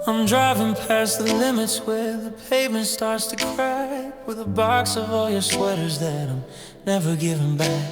I'm driving past the limits where the pavement starts to crack, with a box of all your sweaters that I'm never giving back.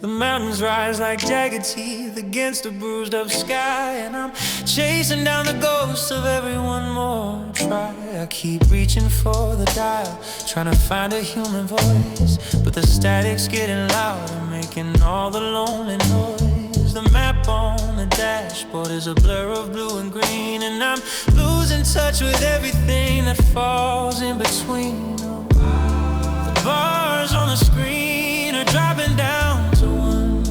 The mountains rise like jagged teeth against a bruised up sky, and I'm chasing down the ghosts of everyone more try. I keep reaching for the dial, trying to find a human voice, but the static's getting louder, making all the lonely noise. The map on the dashboard is a blur of blue and green, and I'm losing touch with everything that falls in between. The bars on the screen are dropping down to one.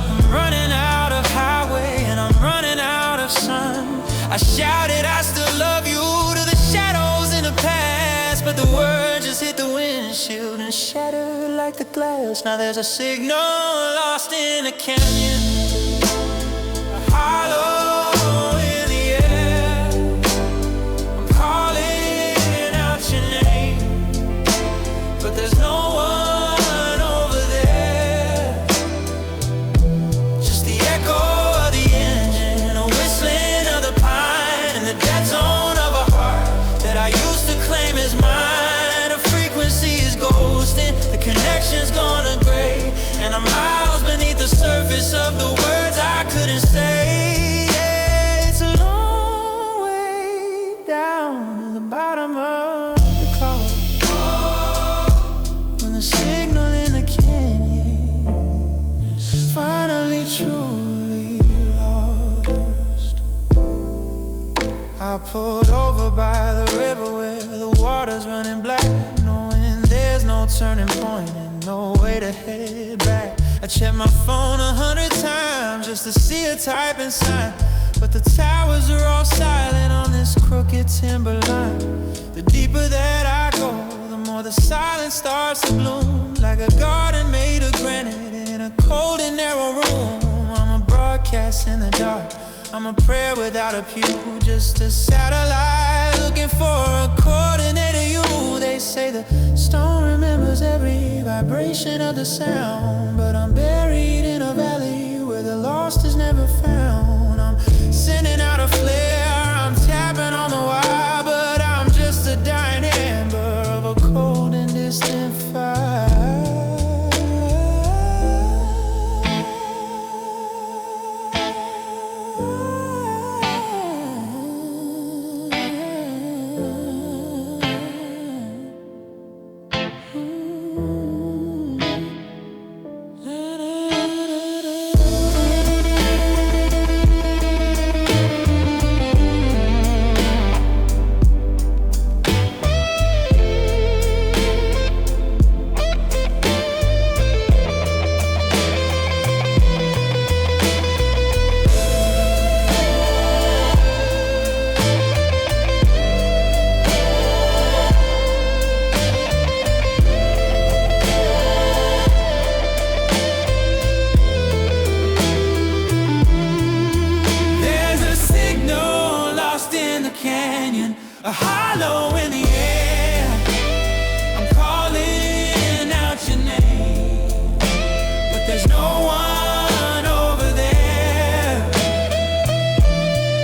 I'm running out of highway and I'm running out of sun. I shouted I still love you to the shadows in the past, but the words just hit the windshield and shattered like the glass. Now there's a signal lost in a canyon, a hollow in the air. I'm calling out your name, but there's no one over there. Just the echo of the engine, a whistling of the pine, and the dead zone of a heart that I used to claim as mine. A frequency is ghosting, the connection's gone to gray, and I'm miles beneath the surface of the words I couldn't say. Yeah, it's a long way down to the bottom of the cloud, when the signal in the canyon is finally truly lost. I pulled over by the river where the water's running black, knowing there's no turning point and no way to head back. I checked my phone 100 times just to see a typing sign, but the towers are all silent on this crooked timber line. The deeper that I go, the more the silence starts to bloom, like a garden made of granite in a cold and narrow room. I'm a broadcast in the dark, I'm a prayer without a pew, just a satellite looking for a coordinated you. They say the stone remembers every vibration of the sound, but I'm buried in a valley where the lost is never found. I'm sending out a flare, I'm tapping on the wire, but I'm just a dying ember of a cold and distant fire. A hollow in the air, I'm calling out your name, but there's no one over there.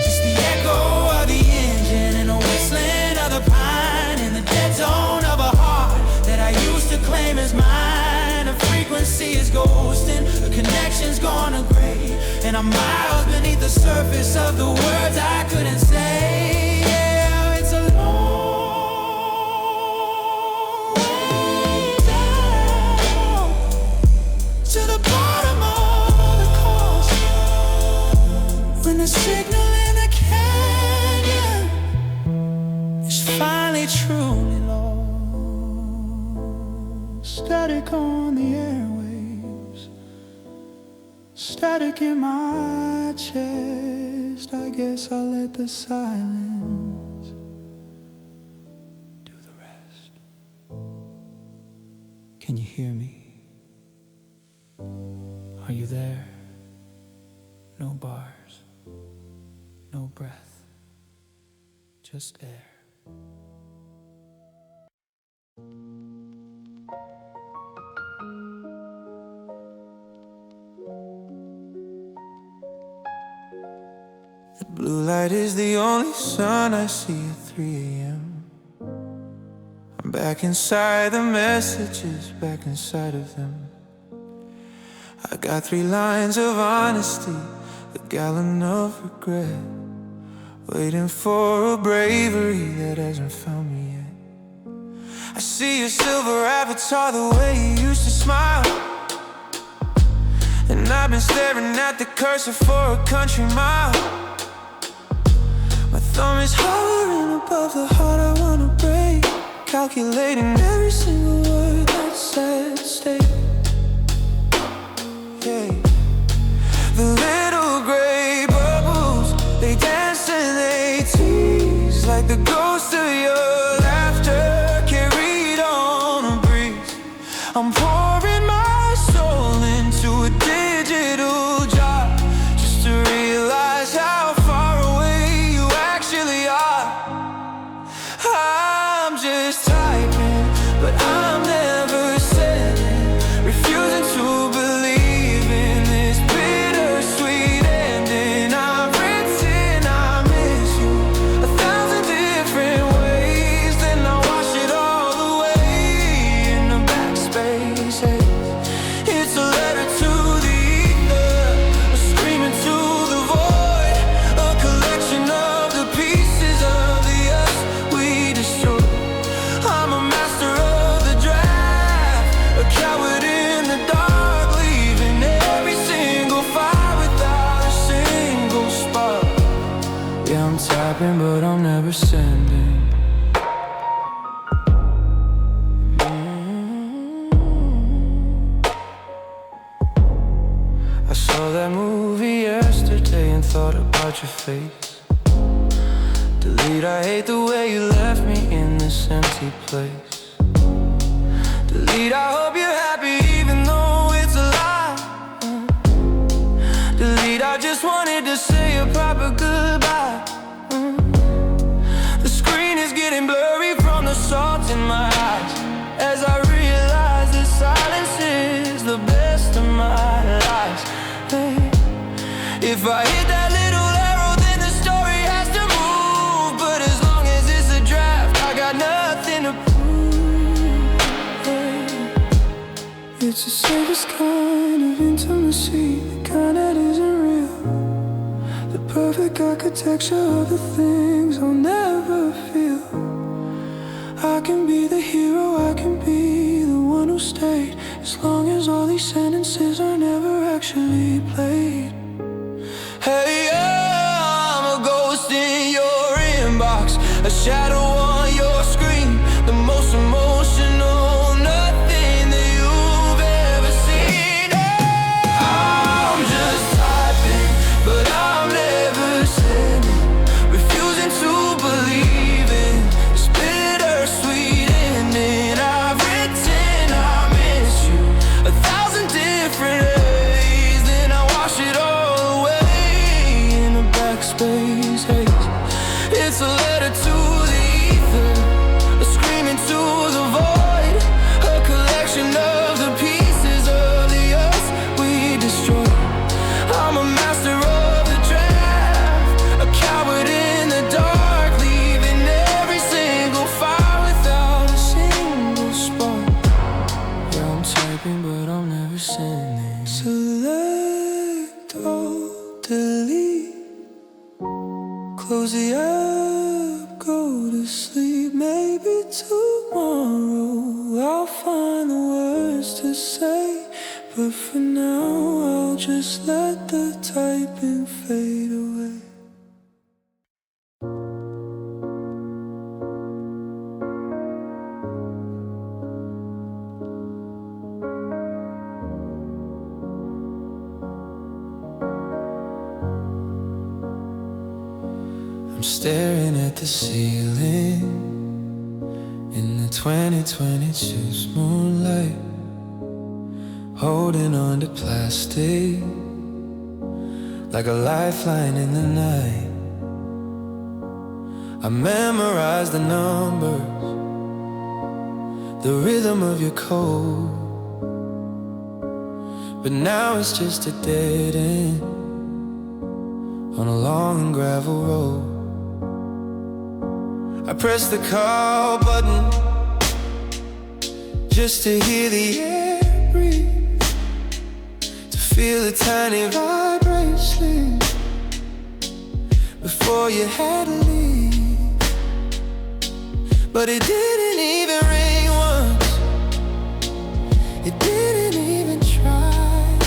Just the echo of the engine and a whistling of the pine, in the dead zone of a heart that I used to claim as mine. A frequency is ghosting, the connection's gone to gray, and I'm miles beneath the surface of the words I couldn't say. The signal in the canyon is finally truly lost. Static on the airwaves, static in my chest. I guess I'll let the silence do the rest. Can you hear me? Are you there? no bars, no breath, just air. The blue light is the only sun I see at 3 a.m. I'm back inside the messages, back inside of them. I got 3 lines of honesty, a gallon of regret, waiting for a bravery that hasn't found me yet. I see your silver avatar, the way you used to smile, and I've been staring at the cursor for a country mile. My thumb is hovering above the heart I wanna break, calculating every single word that's at stake. Yeah. The little gray bubbles, they dance and they tease, like the ghost of your laughter carried on a breeze. I'm pouring my soul into a digital jar, just to realize how far away you actually are. I'm just typing, but I'm never sending, refusing to believe in this bittersweet ending. I've written I miss you 1,000 different ways, then I wash it all away in the backspace. Hey, it's a letter to the ether, a screaming to the void, a collection of the pieces of the us we destroyed. I'm a master of the draft, a coward in the dark, leaving every single fire without a single spark. Yeah, I'm typing, but I'm never sending. I saw that movie yesterday and thought about your face. Delete, I hate the way you left me in this empty place. Delete, I hope you're happy even though it's a lie. Delete, I just wanted to say a proper goodbye. The screen is getting blurry from the salt in my eyes, as I realize that silence is the best of my lies. Hey, if I hit that little arrow, then the story has to move. But as long as it's a draft, I got nothing to prove. Hey, it's the safest kind of intimacy, the kind that isn't real, the perfect architecture of the things I'll never feel. I can be the hero, I can be the one who stayed, as long as all these sentences are never actually played. Hey, I'm a ghost in your inbox, a shadow on your screen, the most emotional nothing that you've ever seen. I'm just typing, but I'm never sending, refusing to believe in this bittersweet ending. I've written I miss you 1,000 different ways, then I wash it all away in a backspace haze. It's a letter to the ether, a screaming to the void, a collection of the pieces of the us we destroyed. I'm a master of the draft, a coward in the dark, leaving every single fire without a single spark. Yeah, I'm typing, but I'm never sending. Select all, delete, close the app, go to sleep. Maybe tomorrow I'll find the words to say, but for now I'll just let the typing fade away. I'm staring at the ceiling in the 2022's moonlight, holding on to plastic, like a lifeline in the night. I memorized the numbers, the rhythm of your code. But now it's just a dead end on a long gravel road. I press the call button just to hear the air breathe, to feel a tiny vibration before you had to leave. But it didn't even ring once, it didn't even try,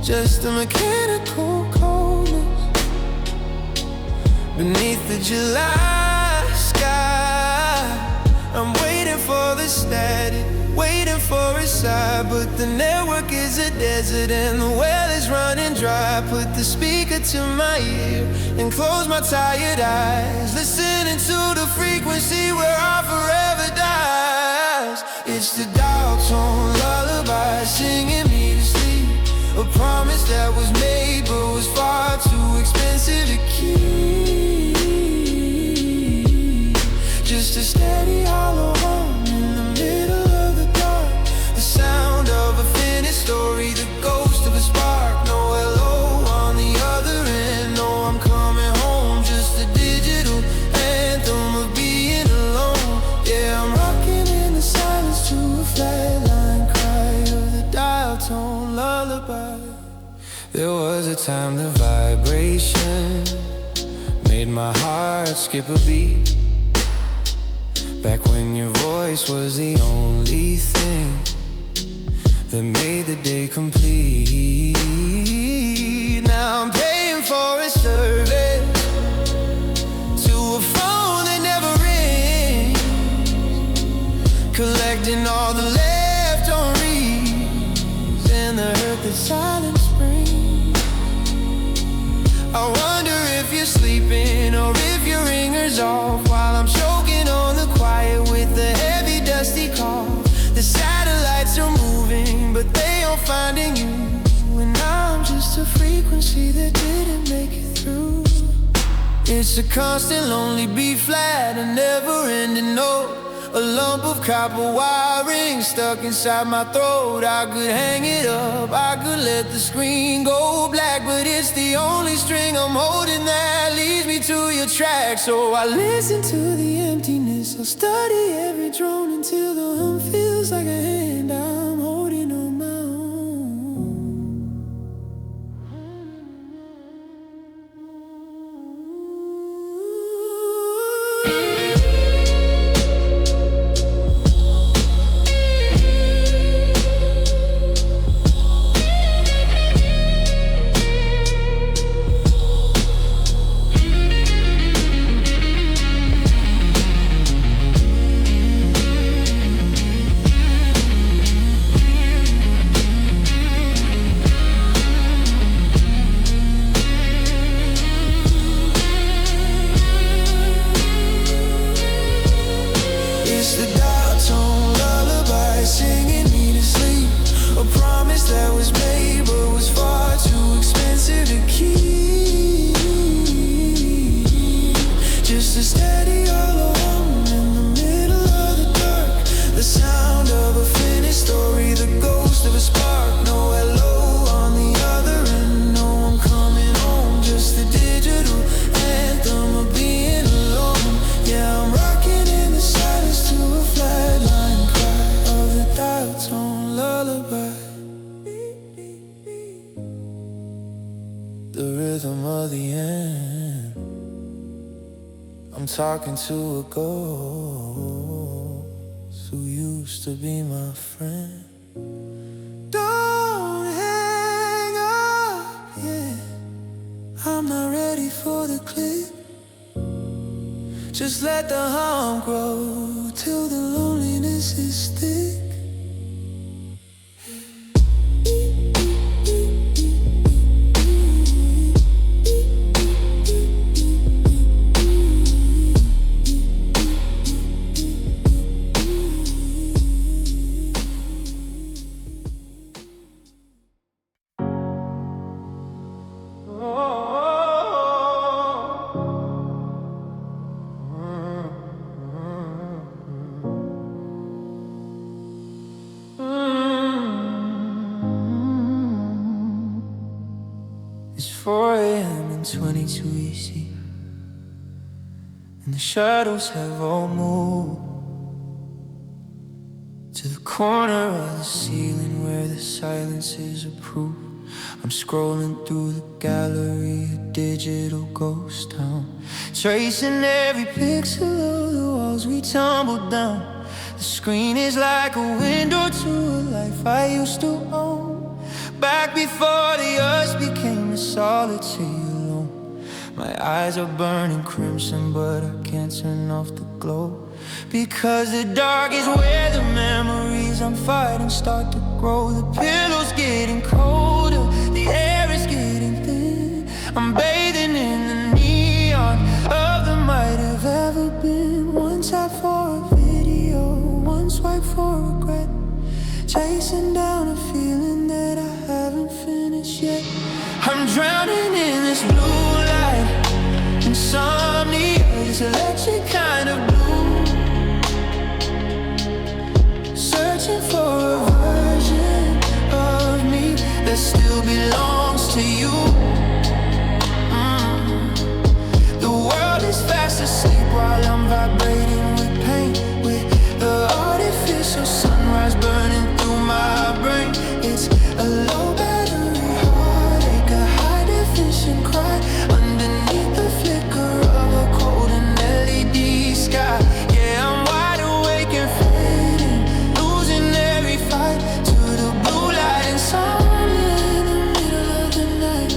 just a mechanical coldness beneath the July sky. I'm waiting for the static, waiting for a sigh, but the network is a desert and the well is running dry. Put the speaker to my ear and close my tired eyes, listening to the frequency where our forever dies. It's the dial tone lullaby singing me to sleep, a promise that was made but was far too expensive to keep. Just a steady hollow hum in the middle of the dark, the sound of a finished story, the ghost of a spark. No hello on the other end, no I'm coming home, just a digital anthem of being alone. Yeah, I'm rocking in the silence to a flatline cry of the dial tone lullaby. There was a time the vibration made my heart skip a beat, back when your voice was the only thing that made the day complete. Now I'm paying for a service to a phone that never rings, collecting all the left on reads and the hurt that silence brings. I wonder if you're sleeping or if your ringer's off, while I'm choking on the quiet with the heavy dusty cough. The satellites are moving, but they aren't finding you, and I'm just a frequency that didn't make it through. It's a constant lonely B flat, a never-ending note, a lump of copper wiring stuck inside my throat. I could hang it up, I could let the screen go black, but it's the only string I'm holding that leads me to your track. So I listen to the emptiness, I'll study every drone until the hum feels like a hand I'm holding on my own. Talking to a ghost who used to be my friend. Don't hang up, yeah, I'm not ready for the click. Just let the hum grow till the loneliness is thick. It's 4 a.m. and 22 EC, and the shadows have all moved to the corner of the ceiling where the silence is approved. I'm scrolling through the gallery of digital ghost town, tracing every pixel of the walls we tumbled down. The screen is like a window to a life I used to own, back before the earth became a solitary alone. My eyes are burning crimson, but I can't turn off the glow, because the dark is where the memories I'm fighting start to grow. The pillow's getting colder, the air is getting thin. I'm bathing in the neon of the might have ever been. One tap for a video, one swipe for regret, chasing down a feeling that I haven't finished yet. I'm drowning in this blue light. Insomnia, this electric kind of blue, searching for a version of me that still belongs to you. The world is fast asleep while I'm vibrating with pain, with the artificial sunrise burning through my brain. It's a low battery heartache, a high definition cry underneath the flicker of a cold and LED sky. Yeah, I'm wide awake and fading, losing every fight to the blue light insomnia in the middle of the night.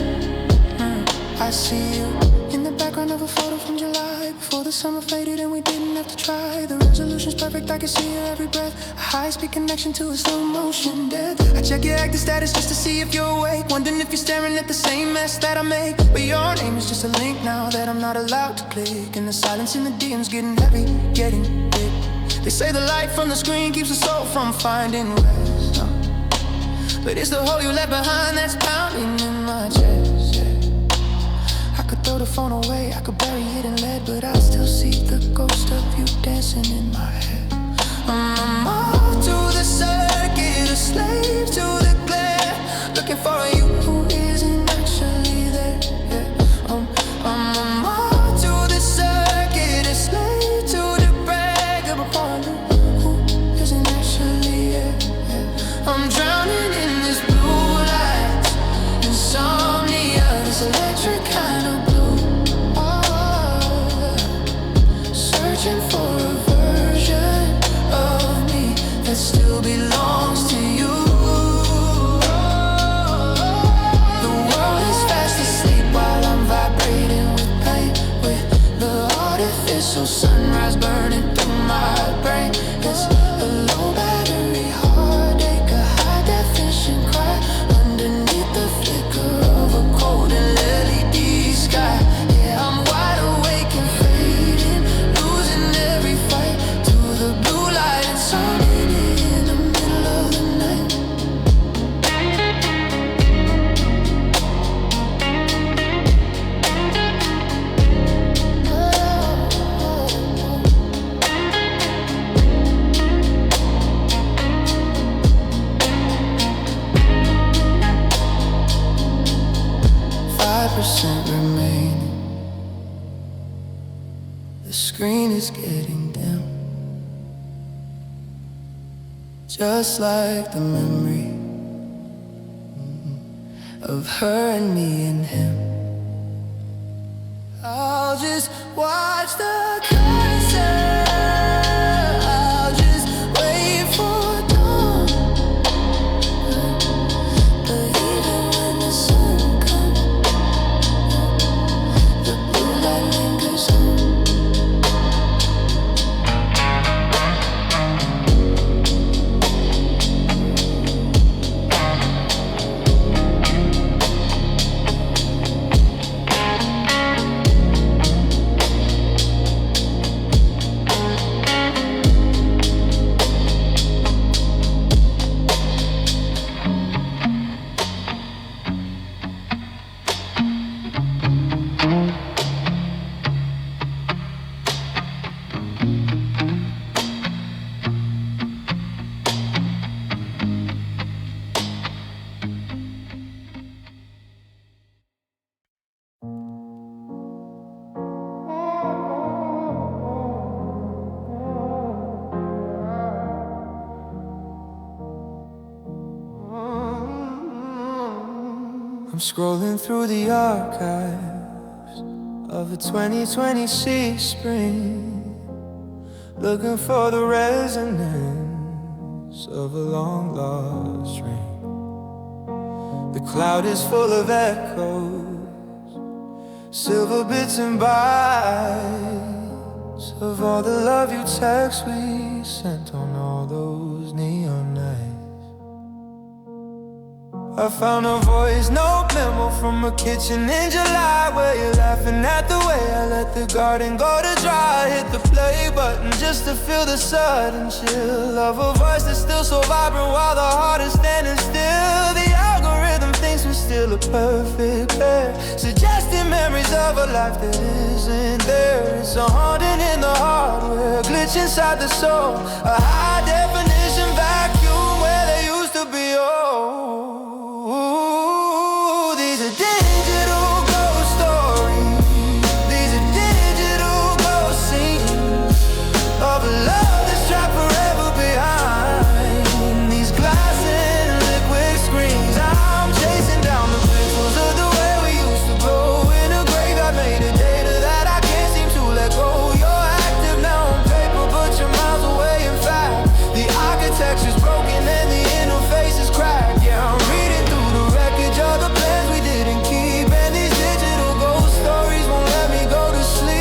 I see you in the background of a photo from July, before the summer faded and we didn't have to try. The resolution's perfect, I can see your every breath, a high-speed connection to a slow motion death. I check your active status just to see if you're awake, wondering if you're staring at the same mess that I make. But your name is just a link now that I'm not allowed to click, and the silence in the DM's getting heavy, getting big. They say the light from the screen keeps the soul from finding rest, but it's the hole you left behind that's pounding in my chest, yeah. I could throw the phone away, I could bury it in lead, but I still see the ghost of you dancing in my head. I'm off to the circuit, a slave to the glare, looking for you who isn't actually there, yeah. I'm off to the circuit, a slave to the brag of a partner who isn't actually here, yeah. I'm drowning in this blue light, insomnia, this electric kind of blue, searching for a version of me that still belongs to you. The world is fast asleep while I'm vibrating with pain, with the artificial sunrise burning through my brain. It's a low battery heartache, a high definition cry underneath the flicker of a cold and LED sky. Yeah, I'm wide awake and fading, losing every fight to the blue light and sounding in the middle of the night. Remaining. The screen is getting dim, just like the memory of her and me and him. I'll just watch the concert, I'll just wait for dawn. But even when the sun comes, the blue light lingers on. I'm scrolling through the archives of a 2026 spring, looking for the resonance of a long lost ring. The cloud is full of echoes, silver bits and bytes of all the love you text we sent on all those neon nights. I found a voice note memo from a kitchen in July, where you're laughing at the way I let the garden go to dry. Hit the play button just to feel the sudden chill of a voice that's still so vibrant while the heart is standing still. The algorithm thinks we're still a perfect pair, suggesting memories of a life that isn't there. It's a haunting in the hardware, glitch inside the soul, a high definition vacuum where there used to be these are digital ghost stories. These are digital ghost scenes of a love that's trapped forever behind these glass and liquid screens. I'm chasing down the pixels of the way we used to go in a grave I made, a data that I can't seem to let go. You're active now on paper, but you're miles away. In fact, the architecture's broken and the interface is cracked. Yeah, I'm reading through the wreckage of the plans we didn't keep, and these digital ghost stories won't let me go to sleep.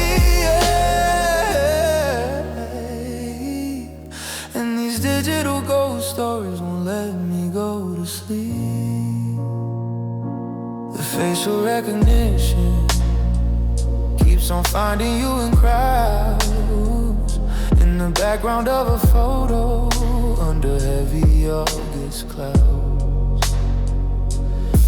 And these digital ghost stories won't let me go to sleep. The facial recognition keeps on finding you in crowds, in the background of a photo under heavy August clouds.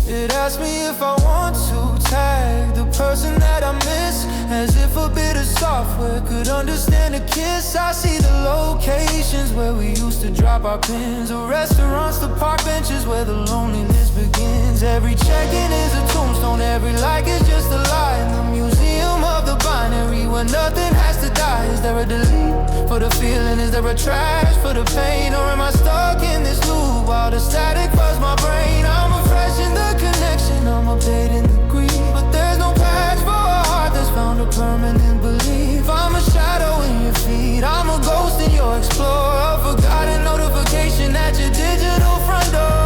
It asks me if I want to tag the person that I miss, as if a bit of software could understand a kiss. I see the locations where we used to drop our pins, the restaurants, the park benches where the loneliness begins. Every check-in is a tombstone, every like is just a lie. In the museum of the binary where nothing has to die. Is there a delete for the feeling? Is there a trash for the pain? Or am I stuck in this loop while the static floods my brain? I'm afresh in the connection, I'm updating the grief, but there's no patch for a heart that's found a permanent belief. I'm a shadow in your feet, I'm a ghost in your explorer, a forgotten notification at your digital front door.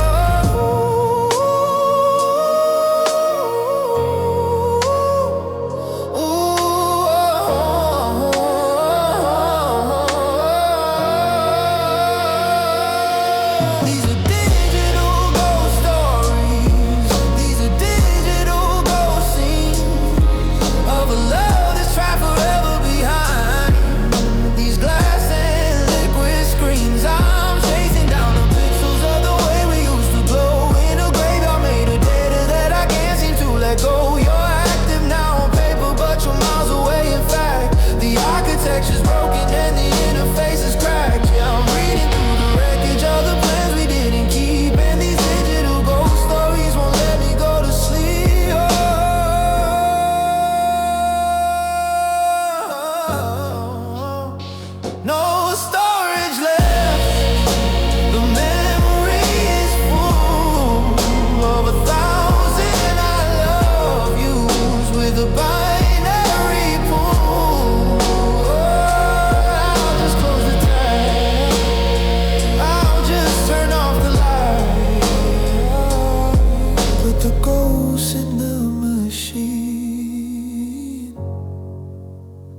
Architecture's broken and the interface is cracked. Yeah, I'm reading through the wreckage of the plans we didn't keep, and these digital ghost stories won't let me go to sleep. Oh, no storage left. The memory is full of 1,000 I love yous with a binary pool. The ghosts in the machine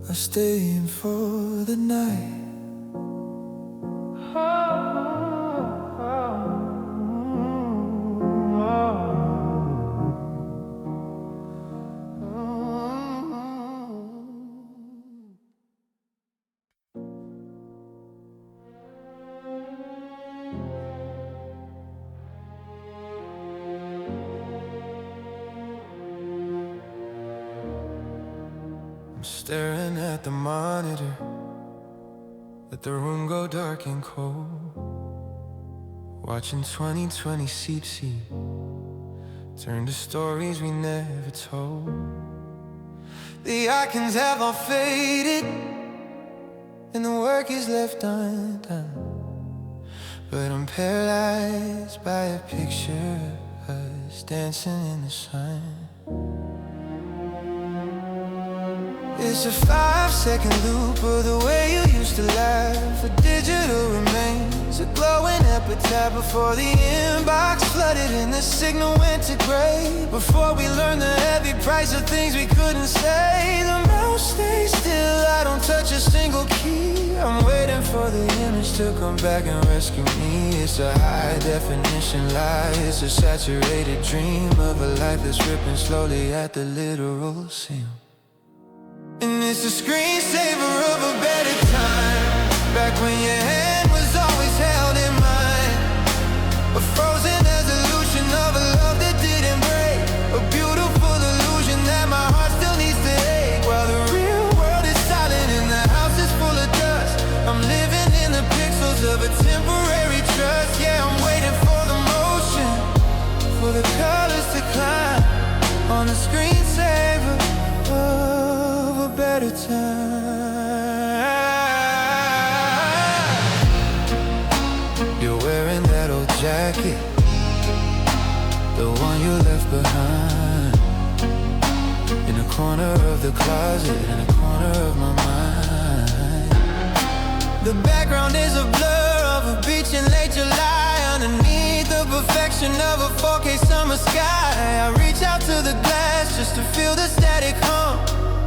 are staying for the night. Staring at the monitor, let the room go dark and cold, watching 2020 seep, turn to stories we never told. The icons have all faded and the work is left undone, but I'm paralyzed by a picture of us us dancing in the sun. It's a 5-second loop of the way you used to laugh. A digital remains, a glowing epitaph before the inbox flooded and the signal went to gray. Before we learned the heavy price of things we couldn't say. The mouse stays still, I don't touch a single key. I'm waiting for the image to come back and rescue me. It's a high definition lie, it's a saturated dream of a life that's ripping slowly at the literal seam. And it's a screensaver of a better time, back when your hand was always held in mine. A frozen resolution of a love that didn't break. A beautiful illusion that my heart still needs to ache. While the real world is silent and the house is full of dust, I'm living in the pixels of a temporary trust. Yeah, I'm waiting for the motion, for the colors to climb on the screensaver of a better time. You're wearing that old jacket, the one you left behind, in a corner of the closet, in a corner of my mind. The background is a blur of a beach in late July, underneath the perfection of a 4K summer sky. I reach out to the glass just to feel the static hum,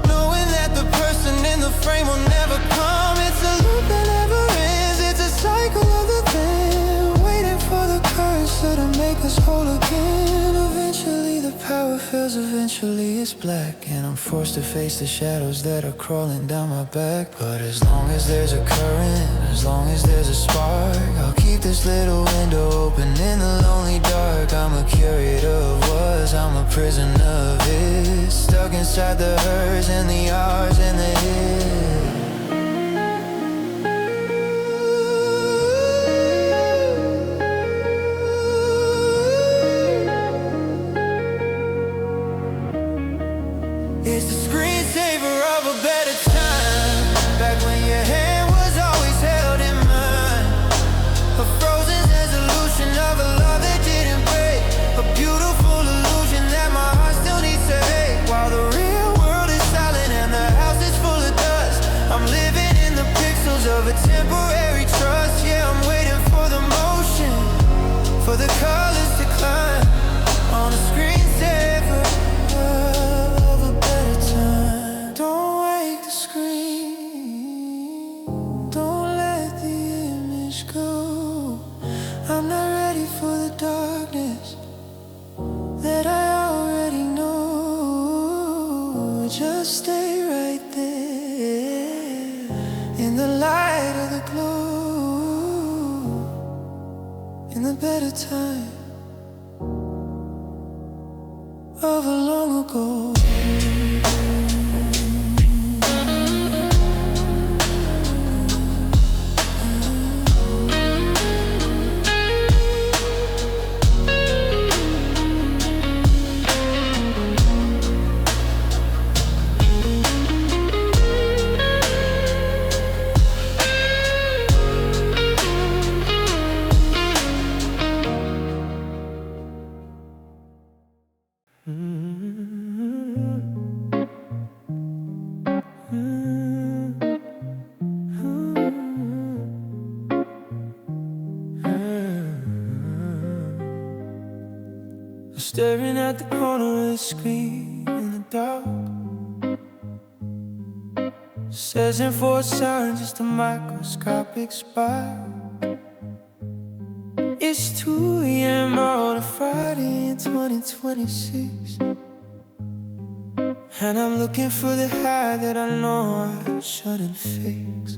knowing that the person in the frame will never come. It's a loop that never ends, it's a cycle of the thing, waiting for the currents to make us whole again. Eventually the power fails, eventually it's black, and I'm forced to face the shadows that are crawling down my back. But as long as there's a current, as long as there's a spark, I'll keep this little window open in the lonely dark. I'm a curator of was, I'm a prisoner of it, stuck inside the hers and the ours and the his. It's the screensaver of a better time, back when your hand was always held in mine. A frozen resolution of a love that didn't break. A beautiful illusion that my heart still needs to hate. While the real world is silent and the house is full of dust, I'm living in the pixels of a temporary trust. Yeah, I'm waiting for the motion, for the colors to climb on a screensaver of a better time. Don't wake the screen, don't let the image go. I'm not ready for the darkness that I already know. Just stay right there in the light of the glow, in the better time of a long ago. Staring at the corner of the screen in the dark, searching for a sign, just a microscopic spark. It's 2 a.m. on a Friday in 2026, and I'm looking for the high that I know I shouldn't fix.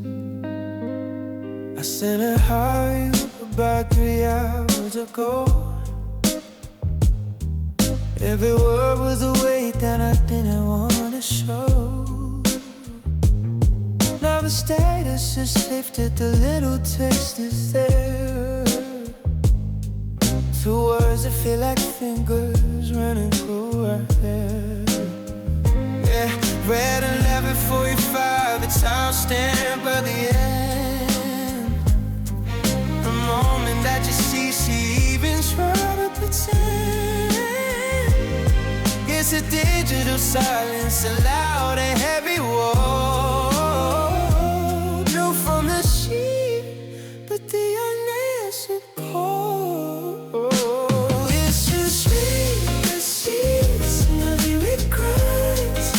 I sent a hi about 3 hours ago. Every word was a weight that I didn't want to show. Now the status is lifted, the little text is there. 2 words that feel like fingers running through her hair. Yeah, red 11:45, the time stamp at the end. The moment that you see, she even try to pretend. It's a digital silence, a loud and heavy wall. Drew from the sheet, but the unanswered call. It's just receipts and heavy regrets.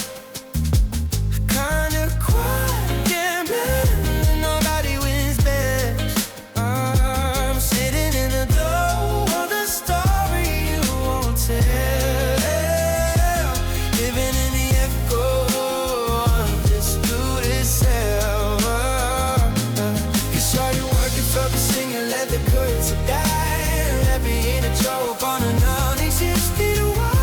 Kinda quiet gambling, and nobody wins best. I'm sitting in the door of the story you won't tell, living in the echo of this disputed self. 'Cause all you working for is singing, let the curtains die, happy in a joke on a non-existent wall.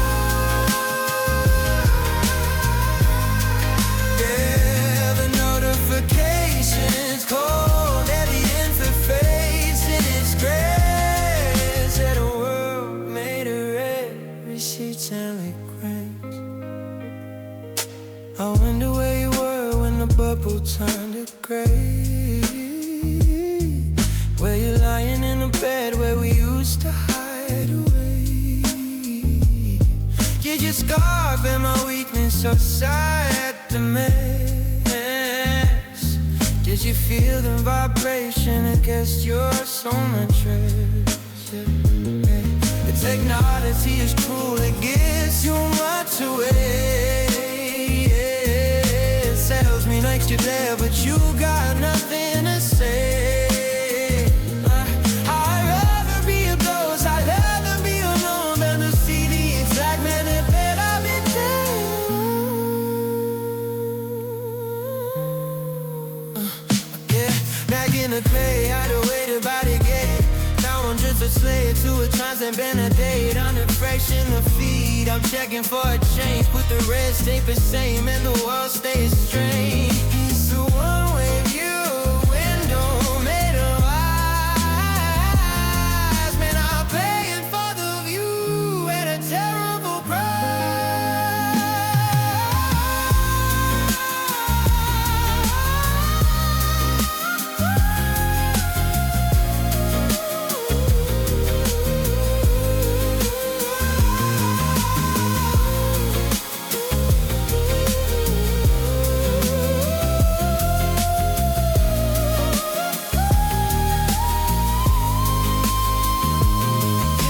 Yeah, the notifications cold, heavy interface in its grace. That a world made of red receipts and regrets. I wonder where you were when the bubble turned to gray. Where you're lying in the bed where we used to hide away. You're just scarf and my weakness so sad to mess. Did you feel the vibration against your soul mattress? The technology is cruel, it gives you much away. It sells me next to there, but you got nothing to say. I'd rather be a ghost, I'd rather be alone than to see the exact minute that I've been dead. Yeah, back in the gray, I'd have waited by the gate. Now I'm just a slave to a trance and been a date. Under fresh in the feed, I'm checking for a change. Put the red tape the same and the world stays strange. It's a one-way view, window made of eyes. Man, I'm paying for the view at a terrible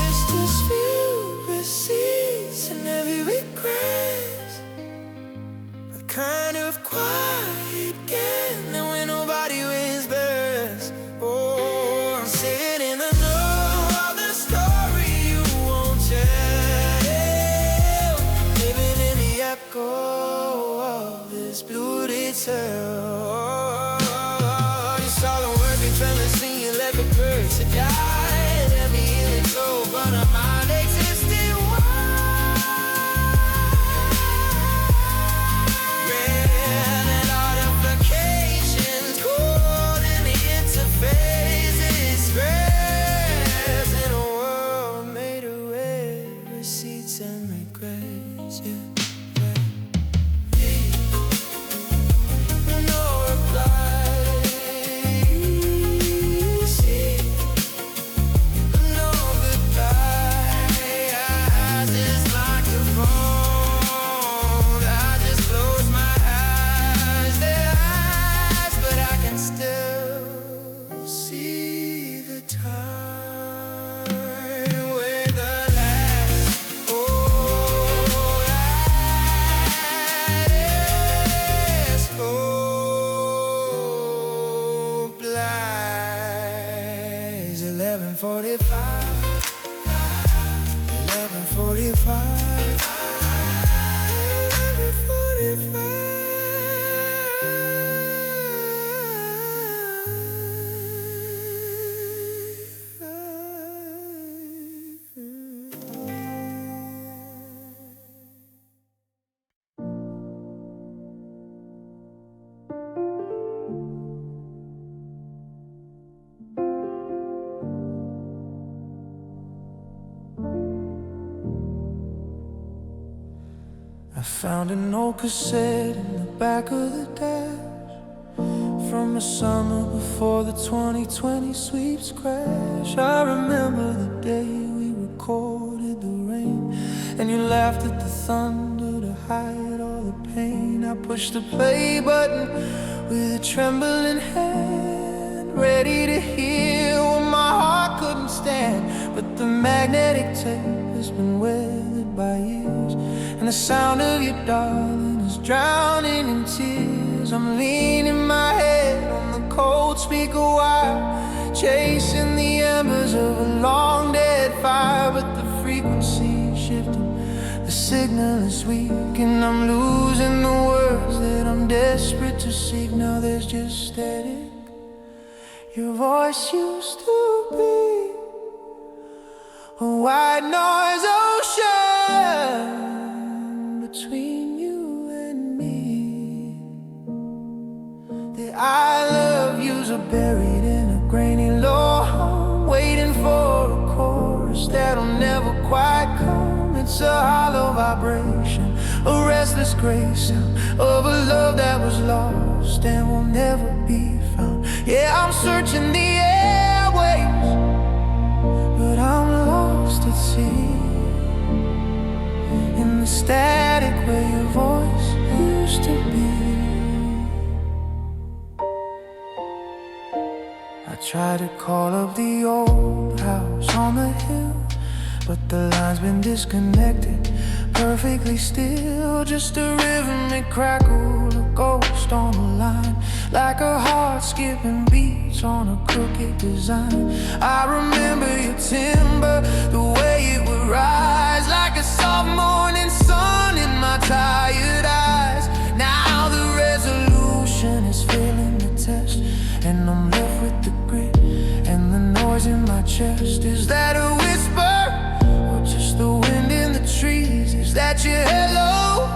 It's just few receipts and heavy regrets. A kind of quiet gambling when nobody whispers. Oh, I'm sitting in the know of the story you won't tell, living in the echo of this polluted cell. You saw the working fellas sing you let the birds to die. Let me in it go, but I'm not existing. Red and notifications cold in the interface. It's grass in a world made of red receipts and regrets. Yeah. No reply. See, no goodbye. I just like the phone. I just close my eyes. They're eyes, but I can still see the time where the last hope lies. 11:45. 11:45. 11:45. I found an old cassette in the back of the dash from the summer before the 2020 sweeps crash. I remember the day we recorded the rain and you laughed at the thunder to hide all the pain. I pushed the play button with a trembling hand, ready to hear what my heart couldn't stand. But the magnetic tape has been weathered by years, and the sound of you, darling, is drowning in tears. I'm leaning my head on the cold speaker wire, chasing the embers of a long dead fire. But the frequency is shifting, the signal is weak, and I'm losing the words that I'm desperate to seek. Now there's just static. Your voice used to be a white noise ocean between you and me. The I love yous are buried in a grainy low hum, waiting for a chorus that'll never quite come. It's a hollow vibration, a restless gray sound of a love that was lost and will never be found. Yeah, I'm searching the airwaves, but I'm lost at sea, in the static where your voice used to be. I tried to call up the old house on the hill, but the line's been disconnected, perfectly still. Just a rhythmic crackle, a ghost on the line, like a heart skipping beats on a crooked design. I remember your timber, the way it would rise, like a soft morning sun in my tired eyes. Now the resolution is failing the test, and I'm left with the grit and the noise in my chest. Is that a whisper, or just the wind in the trees? Is that your hello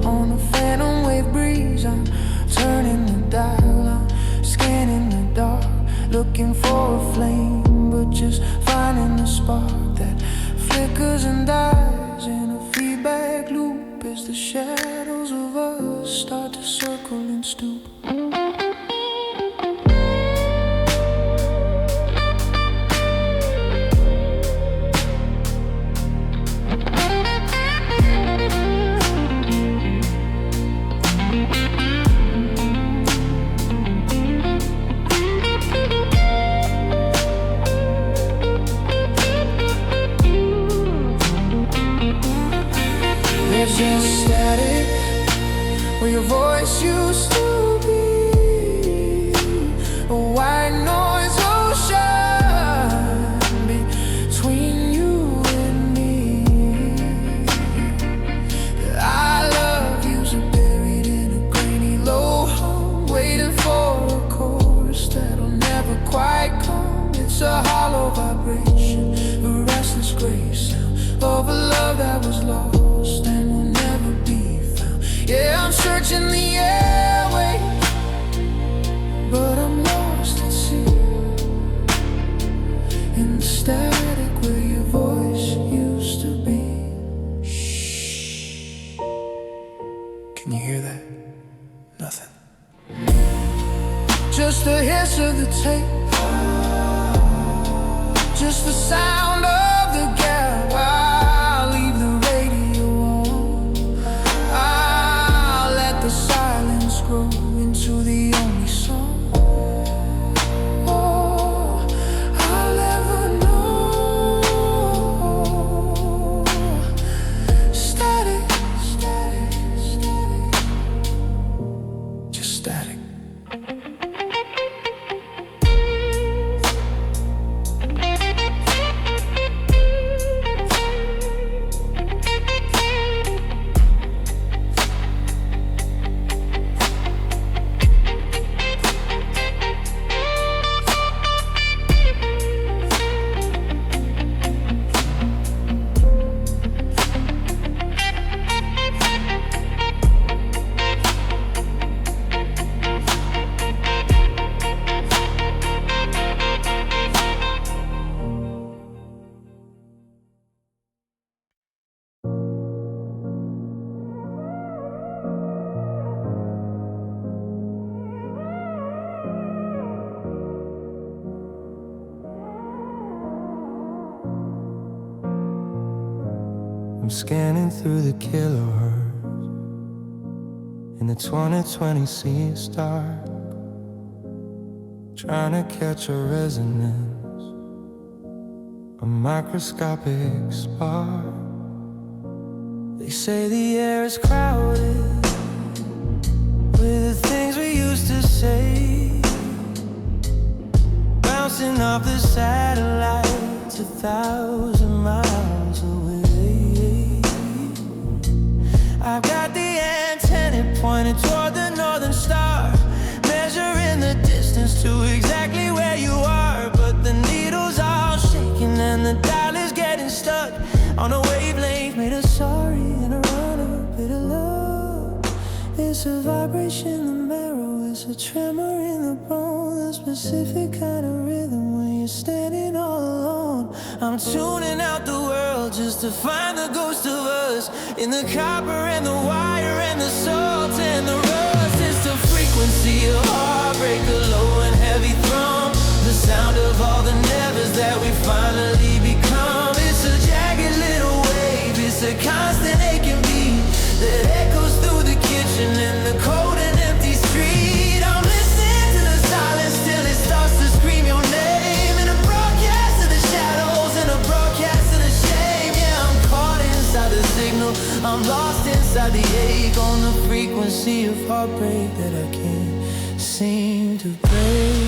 on a phantom wave breeze? I'm turning the dial, I'm scanning the dark, looking for a flame, but just finding the spark that flickers and dies in a feedback loop as the shadows of us start to circle and stoop. There's just static where your voice used to be, a white noise ocean between you and me. The I love yous are buried in a grainy low hum, waiting for a chorus that'll never quite come. It's a hollow vibration, a restless gray sound of a love that was lost and will never be found. Yeah, I'm searching the airways, but I'm lost at sea, in the static where your voice used to be. Shh. Can you hear that? Nothing. Just the hiss of the tape, just the sound of the gap. I'll leave the radio on, I'll let the silence grow into the only song. Oh, I'll ever know. Static, static, static, just static. I'm scanning through the kilohertz in the 2020 sea star, trying to catch a resonance, a microscopic spark. They say the air is crowded with the things we used to say, bouncing off the satellites 1,000 miles away. I've got the antenna pointed toward the northern star, measuring the distance to exactly where you are. But the needle's all shaking and the dial is getting stuck on a wavelength made of sorry and a run-up bit of love. It's a vibration in the marrow, it's a tremor in the bone, a specific kind of rhythm when you're standing all alone. I'm tuning out the world just to find the ghost of us in the copper and the wire and the salt and the rust. It's the frequency of heartbreak, a low and heavy thrum, the sound of all the nevers that we finally become. It's a jagged little wave, it's a constant aching beat that echoes through the kitchen and the cold and empty street. I'm listening to the silence till it starts to scream your name, in a broadcast of the shadows and a broadcast of the shame. Yeah, I'm caught inside the signal, I'm lost inside the ache, on the frequency of heartbreak that I can't seem to break.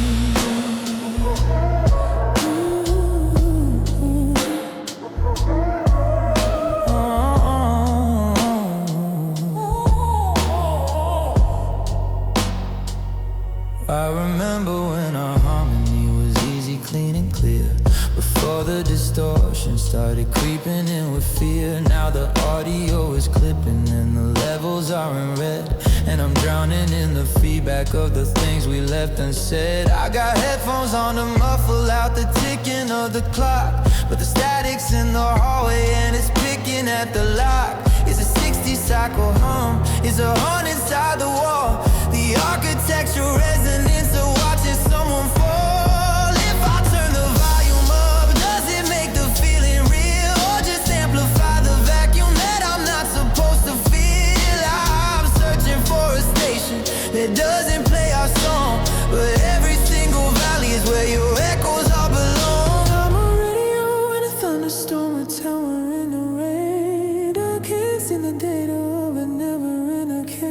I remember when our harmony was easy, clean and clear, before the distortion started creeping in with fear. Now the audio is clipping and the levels are in red, and I'm drowning in the feedback of the things we left unsaid. I got headphones on to muffle out the ticking of the clock, but the static's in the hallway and it's picking at the lock. It's a 60-cycle hum, it's a horn inside the wall, the architectural resonance of watching someone fall. If I turn the volume up, does it make the feeling real, or just amplify the vacuum that I'm not supposed to feel? I'm searching for a station that doesn't play our song, but every single valley is where your echoes all belong. I'm a radio in a thunderstorm, a tower in the rain. I can't see the data of it, never in a cave.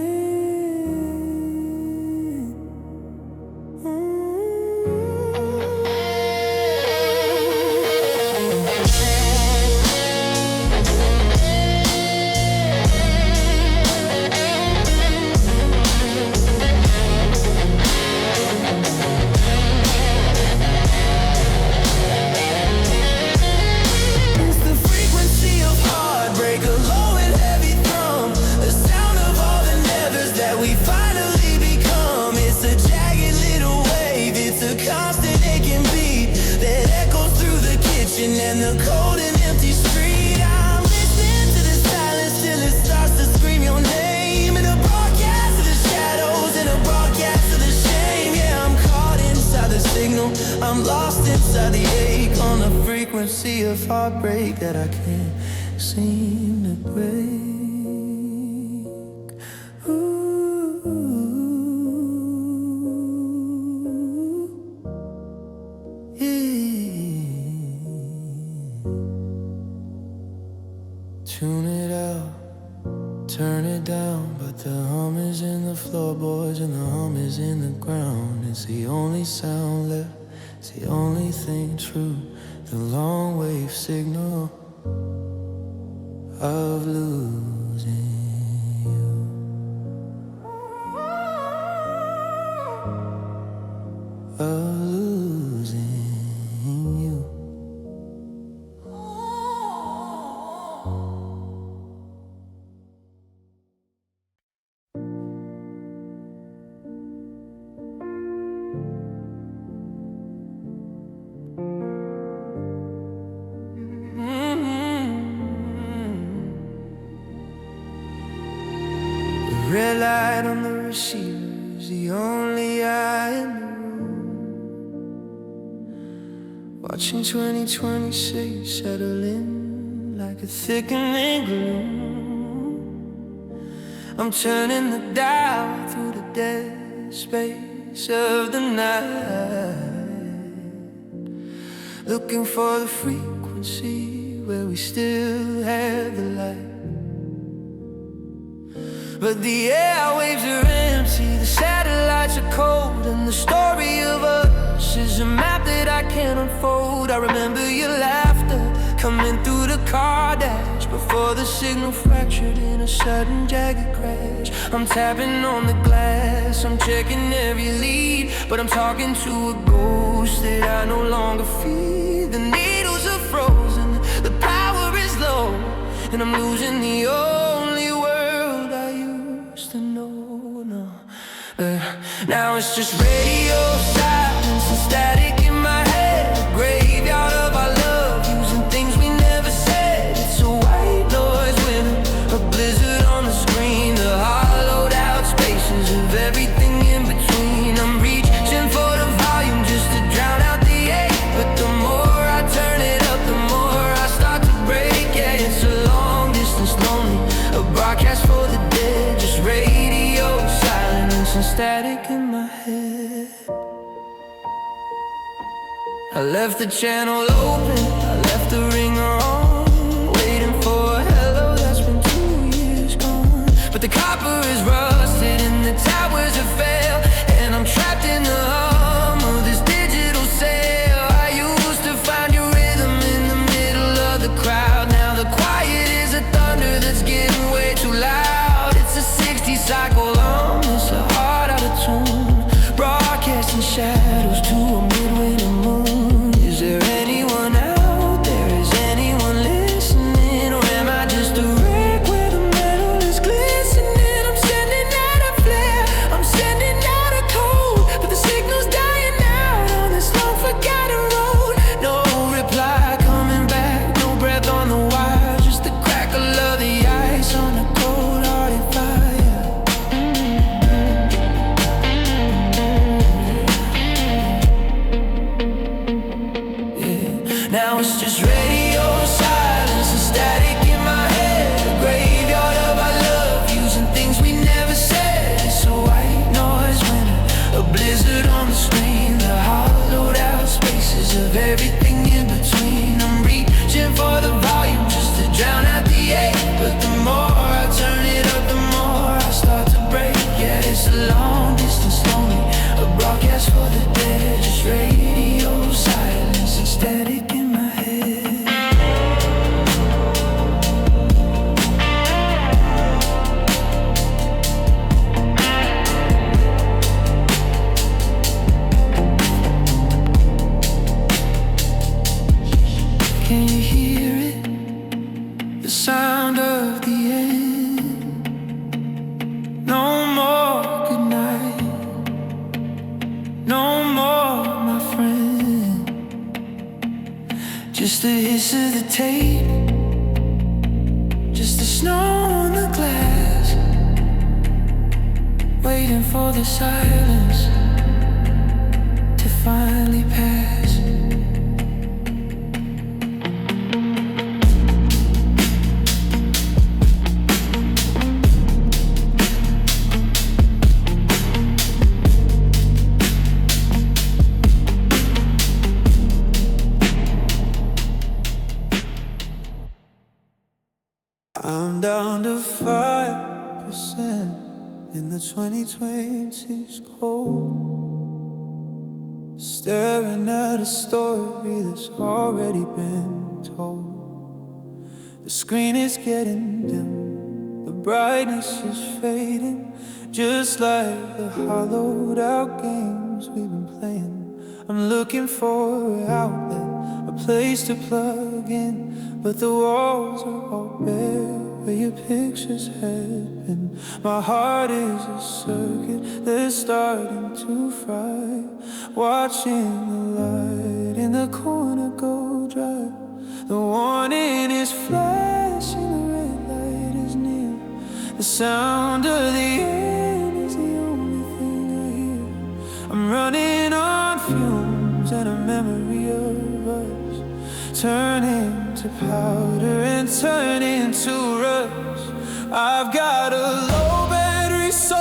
And the cold and empty street, I'm listening to the silence till it starts to scream your name, in a broadcast of the shadows and a broadcast of the shame. Yeah, I'm caught inside the signal, I'm lost inside the ache, on the frequency of heartbreak that I can't seem to break. Tune it out, turn it down, but the hum is in the floorboards and the hum is in the ground. It's the only sound left, it's the only thing true, the long wave signal of losing you. Of losing you. Red light on the receiver is the only eye in the room, watching 2026 settle in like a thickening glue. I'm turning the dial through the dead space of the night, looking for the frequency where we still have the light. But the airwaves are empty, the satellites are cold, and the story of us is a map that I can't unfold. I remember your laughter coming through the car dash before the signal fractured in a sudden jagged crash. I'm tapping on the glass, I'm checking every lead, but I'm talking to a ghost that I no longer feel. The needles are frozen, the power is low, and I'm losing the only world I used to know. Now it's just radio silence and static in my head, a graveyard of our love, using things we never said. It's a white noise winter, a blizzard on the screen, the hollowed out spaces of everything in between. I'm reaching for the volume just to drown out the ache, but the more I turn it up, the more I start to break. Yeah, it's a long distance lonely, a broadcast for the dead, just radio silence and static in my head. I left the channel open, I left the ringer on, waiting for a hello that's been 2 years gone. But the copper is rusted and the towers have failed, and I'm trapped in the hum of this digital sail. I used to find your rhythm in the middle of the crowd. Now the quiet is a thunder that's getting way too loud. It's a 60 cycle on, it's a heart out of tune, broadcasting shadows to a midwinter moon. Is there anyone out there? Is anyone listening? Or am I just a wreck where the metal is glistening? I'm sending out a flare, I'm sending out a code, but the signal's dying out on this long forgotten road. No reply coming back, no breath on the wire, just the crackle of the ice on a cold-hearted fire. Now it's just radio silence and static in my head, a graveyard of our love, using things we never said. It's a white noise winter, a blizzard on the screen, the hollowed out spaces of everything in between. I'm reaching for the volume just to drown out the ache, but the more I turn it up, the more I start to break. Yeah, it's a long distance lonely, a broadcast for the dead, just radio silence and static in my head. Can you hear it? The sound of the end. No more goodnight, no more my friend. Just the hiss of the tape, just the snow on the glass, waiting for the silence to finally pass. I'm down to 5% in the 2020s cold, staring at a story that's already been told. The screen is getting dim, the brightness is fading, just like the hollowed out games we've been playing. I'm looking for an outlet, a place to plug in, but the walls are all bare where your pictures had been. My heart is a circuit that's starting to fry, watching the light in the corner go dry. The warning is flashing, the red light is near, the sound of the end is the only thing I hear. I'm running on fumes and a memory of us turning to powder and turn into rust. I've got a low battery soul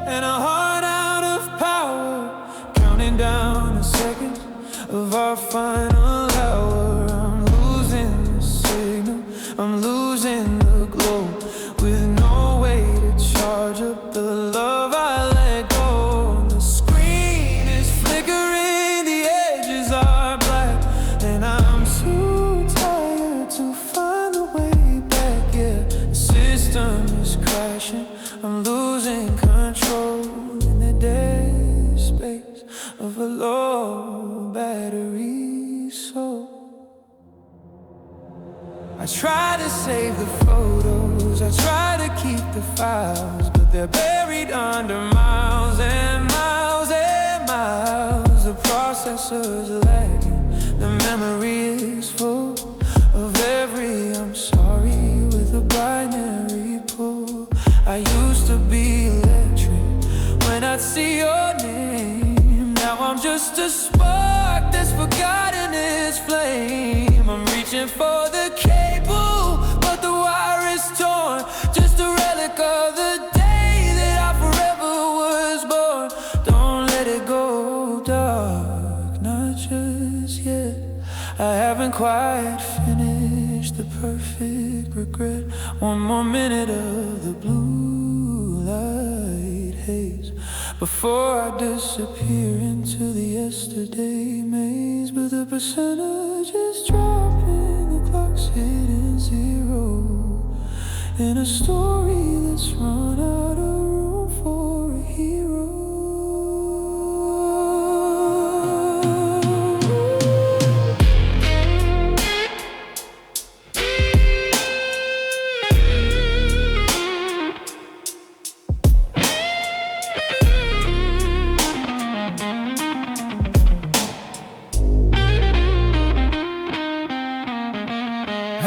and a heart out of power, counting down the seconds of our final hour. I'm losing the signal, I'm losing the glow, with no way to charge up the love I let go. The screen is flickering, the edges are black, and I'm too tired to find the way back. Yeah, the system is crashing, I'm losing control in the dead space of a low battery soul. I try to save the photos, I try to keep the files, but they're buried under miles and miles and miles. The processor's lagging, the memory is full of every I'm sorry with a binary pull. I used to be electric when I'd see your name. Now I'm just a spark that's forgotten its flame. I'm reaching for the cable, but the wire is torn. Just a relic of the day that I forever was born. Don't let it go dark, not just yet. I haven't quite finished the perfect regret. One more minute of the blue light haze before I disappear into the yesterday maze. But the percentage is dropping, the clock's hitting zero, in a story that's run out of room for a hero.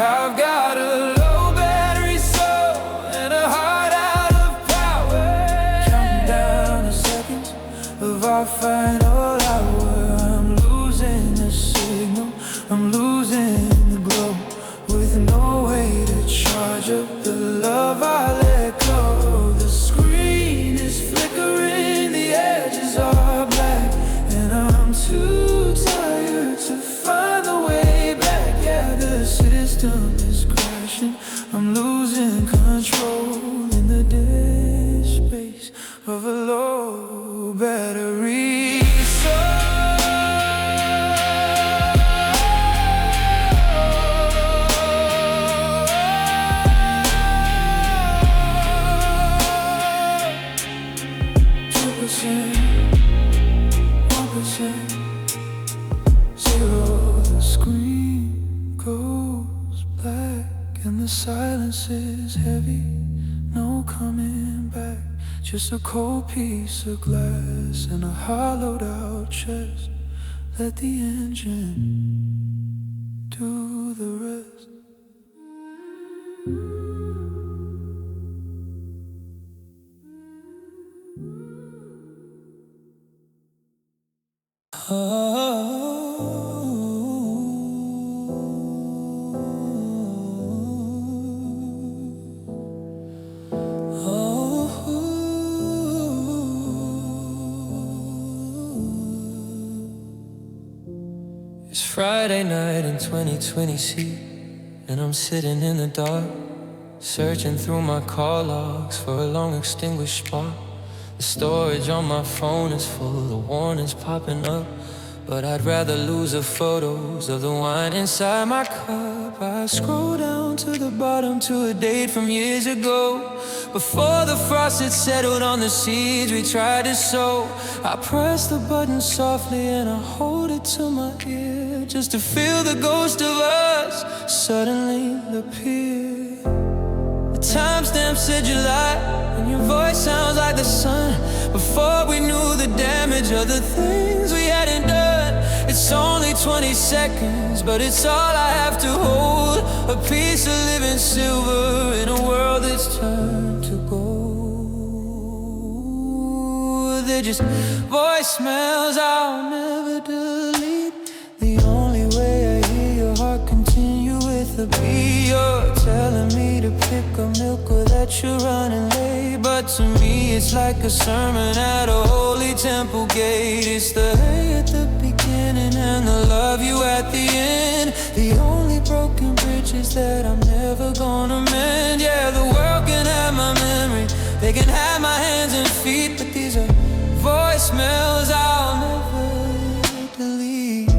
I've got a low battery soul and a heart out of power, counting down the seconds of our final hour. I'm losing the signal, I'm losing the glow, with no way to charge up the love I let go. The screen is flickering, the edges are black, and I'm too tired to find the way back. Yeah, the system is crashing, I'm losing control in the dead space of a low battery soul. The silence is heavy, no coming back. Just a cold piece of glass and a hollowed out chest. Let the engine do the rest. It's Friday night in 2020, and I'm sitting in the dark, searching through my call logs for a long extinguished spark. The storage on my phone is full, the warnings popping up, but I'd rather lose the photos of the wine inside my cup. I scroll down to the bottom to a date from years ago, before the frost had settled on the seeds we tried to sow. I press the button softly and I hold it to my ear, just to feel the ghost of us suddenly appear. The timestamp said July, and your voice sounds like the sun, before we knew the damage of the things we hadn't done. It's only 20 seconds, but it's all I have to hold, a piece of living silver in a world that's turned to gold. They're just voicemails I'll never delete. The only way I hear your heart continue with a bee. You're telling me to pick up milk or that you're running late, but to me it's like a sermon at a holy temple gate. It's the hey at the beginning and the love you at the end, the only broken bridges that I'm never gonna mend. Yeah, the world can have my memory, they can have my hands and feet, but these are voicemails I'll never delete.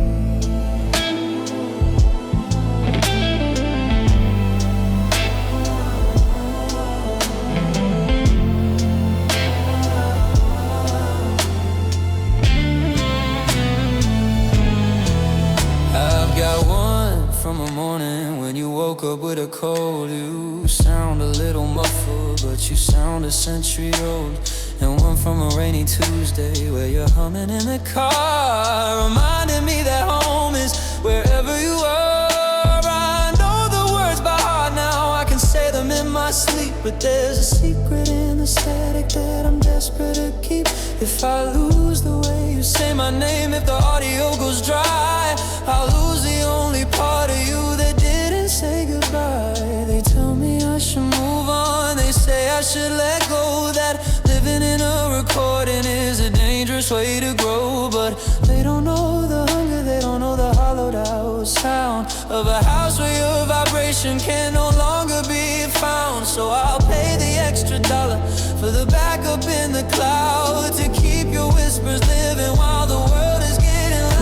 I've got one from a morning when you woke up with a cold. You sound a little muffled, but you sound a century old. And one from a rainy Tuesday where you're humming in the car, reminding me that home is wherever you are. I know the words by heart now, I can say them in my sleep, but there's a secret in the static that I'm desperate to keep. If I lose the way you say my name, if the audio goes dry, I'll lose the only part of you that didn't say goodbye. They tell me I should move on, they say I should let go, that living in a recording is a dangerous way to grow. But they don't know the hunger, they don't know the hollowed out sound of a house where your vibration can no longer be found. So I'll pay the extra $1 for the backup in the cloud to keep your whispers living while the world is getting loud.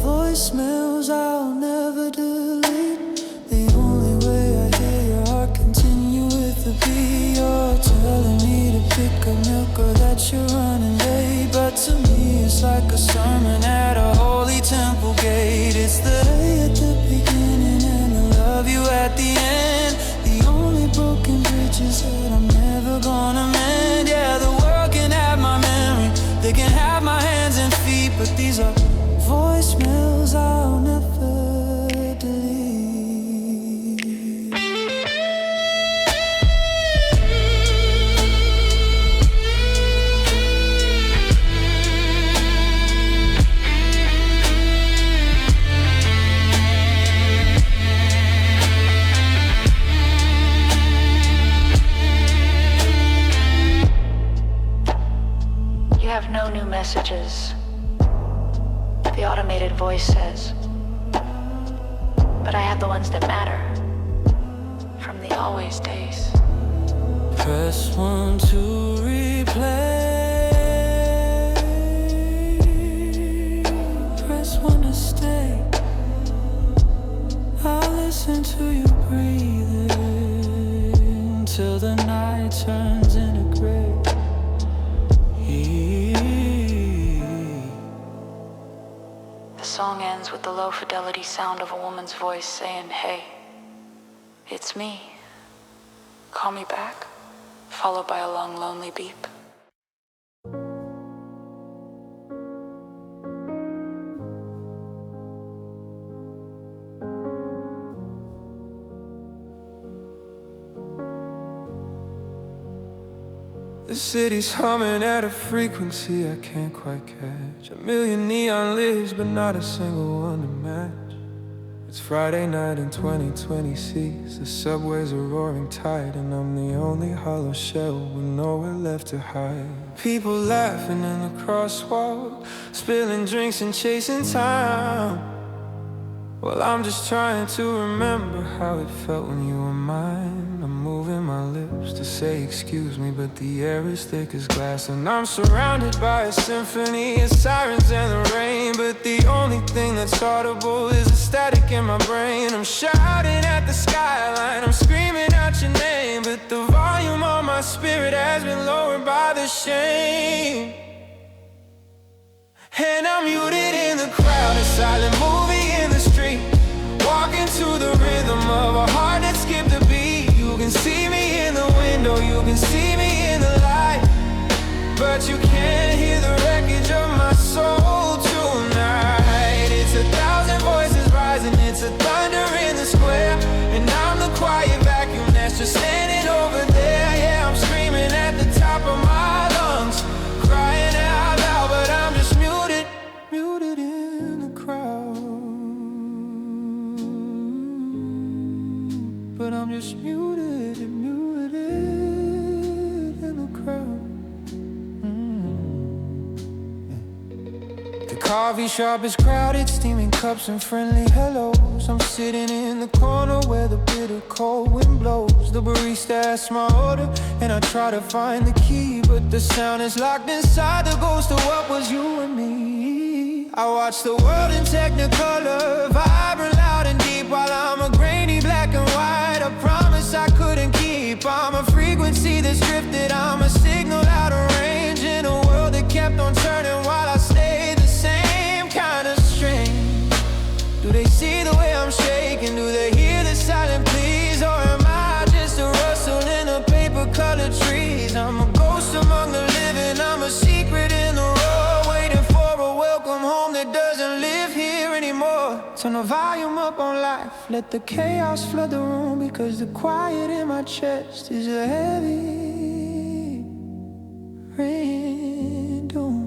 Voicemails I'll never delete, the only way I hear your heart continue with the beat. You're telling me to pick up milk or that you're running late, but to me it's like a sermon at a holy temple gate. It's the day at the beginning and the love you at the end, the only broken bridges that I'm never gonna mend. Yeah, the world can have my memory, they can have my hands and feet, but these are voicemails I'll never delete. You have no new messages, the automated voice says, but I have the ones that matter from the always days. Press 1 to replay, press 1 to stay. I'll listen to you breathing till the night turns into gray. The song ends with the low fidelity sound of a woman's voice saying, "Hey, it's me. Call me back," followed by a long, lonely beep. The city's humming at a frequency I can't quite catch. A million neon lives, but not a single one to match. It's Friday night in 2020 seas. The subways are roaring tight, and I'm the only hollow shell with nowhere left to hide. People laughing in the crosswalk, spilling drinks and chasing time. Well, I'm just trying to remember how it felt when you were mine. I'm moving my lips to say excuse me, but the air is thick as glass, and I'm surrounded by a symphony of sirens and the rain. But the only thing that's audible is the static in my brain. I'm shouting at the skyline, I'm screaming out your name, but the volume on my spirit has been lowered by the shame. And I'm muted in the crowd, a silent movie in the street, walking to the rhythm of a heart that skipped a beat. You can see me in the window, you can see me in the light, but you can't hear the wreckage of but I'm just muted in the crowd. The coffee shop is crowded, steaming cups and friendly hellos. I'm sitting in the corner where the bitter cold wind blows. The barista asks my order, and I try to find the key, but the sound is locked inside the ghost of what was you and me. I watch the world in technicolor, vibrant, loud and deep, while I'm a grainy black and white. I promise I couldn't keep. I'm a frequency that's drifted, I'm a signal out of range in a world that kept on turning while I stayed the same. Kind of strange. Do they see the way I'm shaking? Do they hear the silent pleas? Or am I just a rustle in the paper-colored trees? I'm a ghost among the living, I'm a secret in the road, waiting for a welcome home that doesn't live here anymore. Turn the volume up on life, let the chaos flood the room, because the quiet in my chest is a heavy rain doom.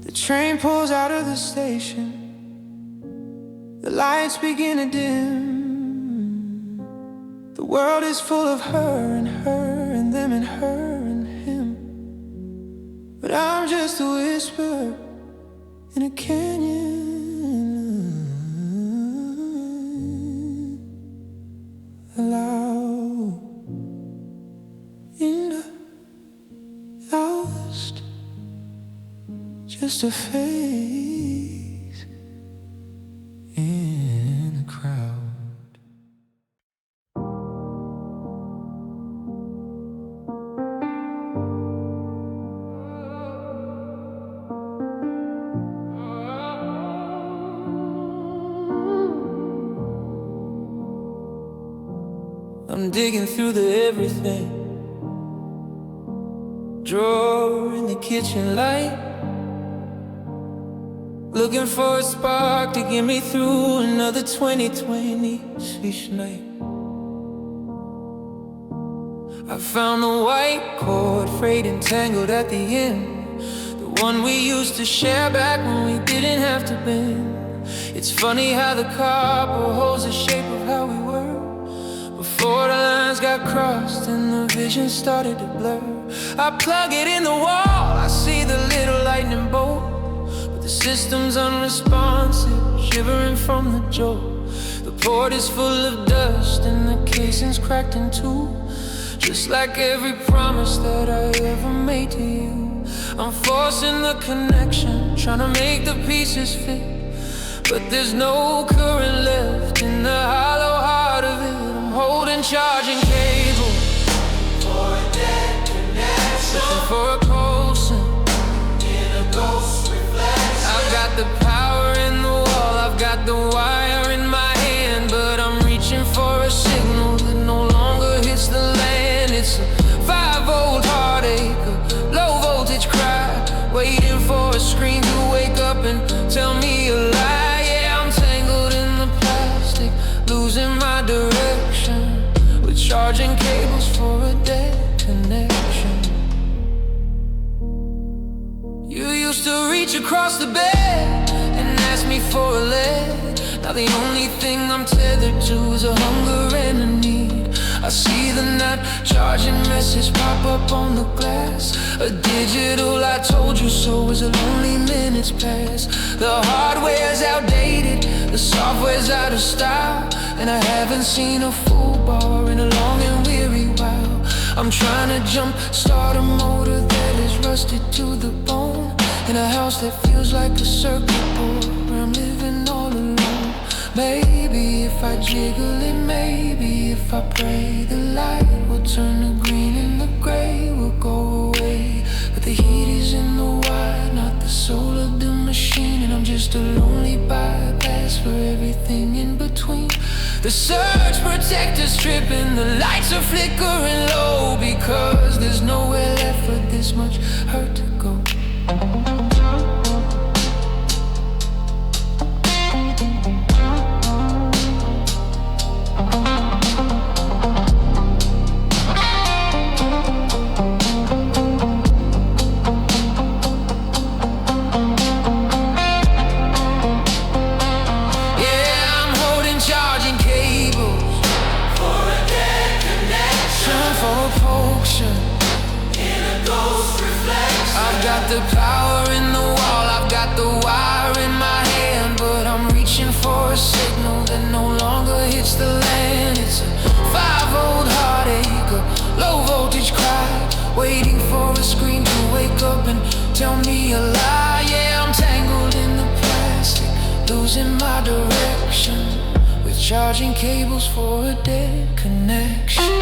The train pulls out of the station, the lights begin to dim. The world is full of her and them and her and him, but I'm just a whisper in a canyon, loud in the lost, just a face in the crowd. I'm digging through the everything, drawer in the kitchen light, looking for a spark to get me through another 2020-ish night. I found the white cord, frayed and tangled at the end, the one we used to share back when we didn't have to bend. It's funny how the copper holds the shape of how we were before the lines got crossed and the vision started to blur. I plug it in the wall, I see the little lightning bolt, but the system's unresponsive, shivering from the jolt. The port is full of dust and the casing's cracked in two, just like every promise that I ever made to you. I'm forcing the connection, trying to make the pieces fit, but there's no current left in the hollow heart of it. I'm holding charging cable for a dead connection, looking for a coulson in a ghost reflection. I've got the power in the wall, I've got the wire in my hand, but I'm reaching for a signal that no longer hits the land. It's a 5-volt heartache, a low voltage cry, waiting for a scream to wake up and tell me a lie. Yeah, I'm tangled in the plastic, losing my direction, with charging cables for a dead connection. You used to reach across the bed and ask me for a leg. Now Now the only thing I'm tethered to is a hunger and a need. I see the not charging message pop up on the glass. A digital I told you so as the lonely minutes pass. The hardware's outdated, the software's out of style, and I haven't seen a full bar in a long and weary while. I'm trying to jump start a motor that is rusted to the bone, in a house that feels like a circuit board where I'm living all alone. Maybe if I jiggle it, maybe if I pray, the light will turn the green and the gray will go away. But the heat is in the wire, not the soul of the machine, and I'm just a lonely bypass for everything in between. The surge protector's tripping, the lights are flickering low, because there's nowhere left for this much hurt to go. The power in the wall, I've got the wire in my hand, but I'm reaching for a signal that no longer hits the land. It's a 5-volt heartache, a low voltage cry, waiting for a scream to wake up and tell me a lie. Yeah, I'm tangled in the plastic, losing my direction, with charging cables for a dead connection.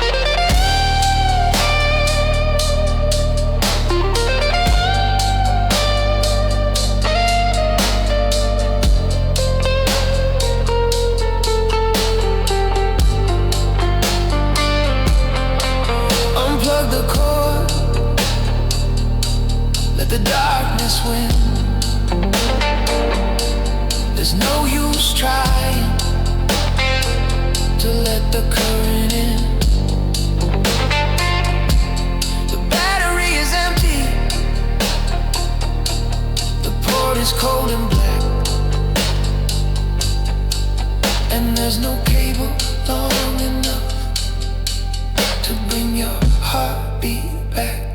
The darkness win. There's no use trying to let the current in. The battery is empty, the port is cold and black, and there's no cable long enough to bring your heartbeat back.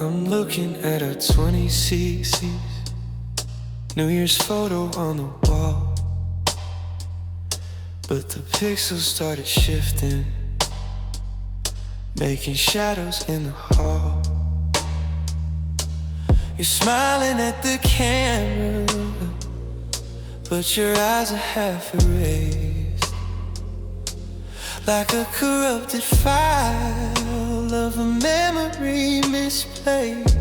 I'm looking at our 20cc's, New Year's photo on the wall, but the pixels started shifting, making shadows in the hall. You're smiling at the camera, but your eyes are half erased, like a corrupted file of a memory misplaced.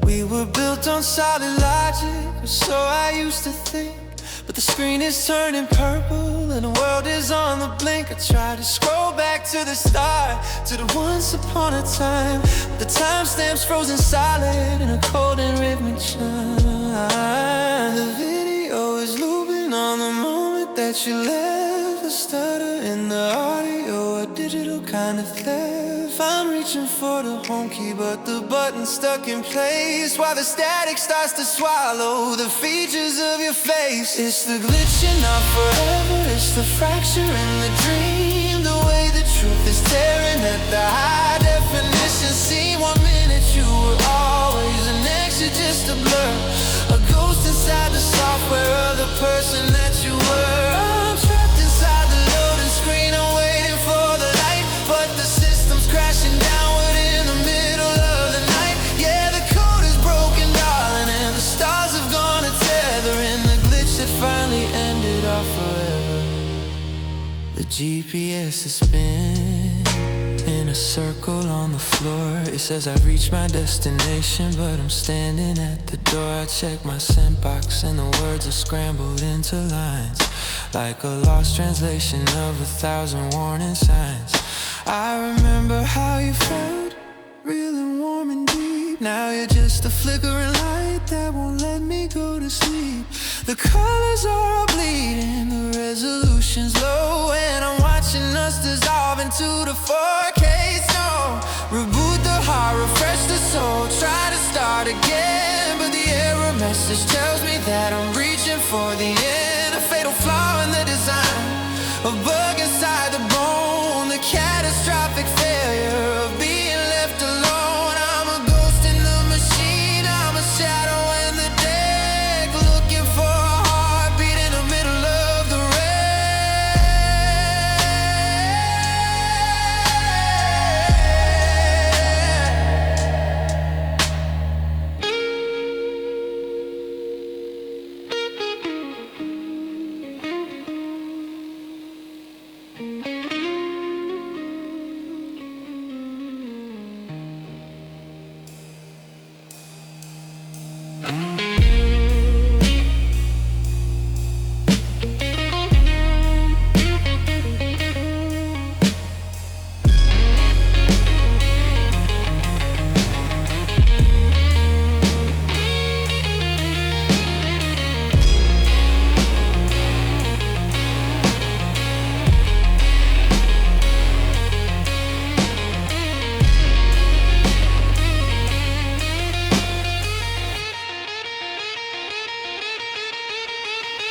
We were built on solid logic, or so I used to think, but the screen is turning purple and the world is on the blink. I try to scroll back to the start, to the once upon a time, but the timestamp's frozen solid in a cold and rhythmic chime. The video is looping on the moment that you left, a stutter in the audio, a digital kind of theft. I'm reaching for the home key, but the button's stuck in place, while the static starts to swallow the features of your face. It's the glitching out forever, it's the fracture in the dream, the way the truth is tearing at the high definition scene. 1 minute GPS is spinning in a circle on the floor. It says I've reached my destination, but I'm standing at the door. I check my scent box and the words are scrambled into lines, like a lost translation of 1,000 warning signs. I remember how you felt, real and warm and deep. Now you're just a flickering light that won't let me go to sleep. The colors are all bleeding, the resolution's low, and I'm watching us dissolve into the 4K zone. Reboot the heart, refresh the soul, try to start again, but the error message tells me that I'm reaching for the end. A fatal flaw in the design, a bug inside the bone, the catastrophic failure of being left alone. I'm a ghost in the machine, I'm a shadow in the deck, looking for a heartbeat in the middle of the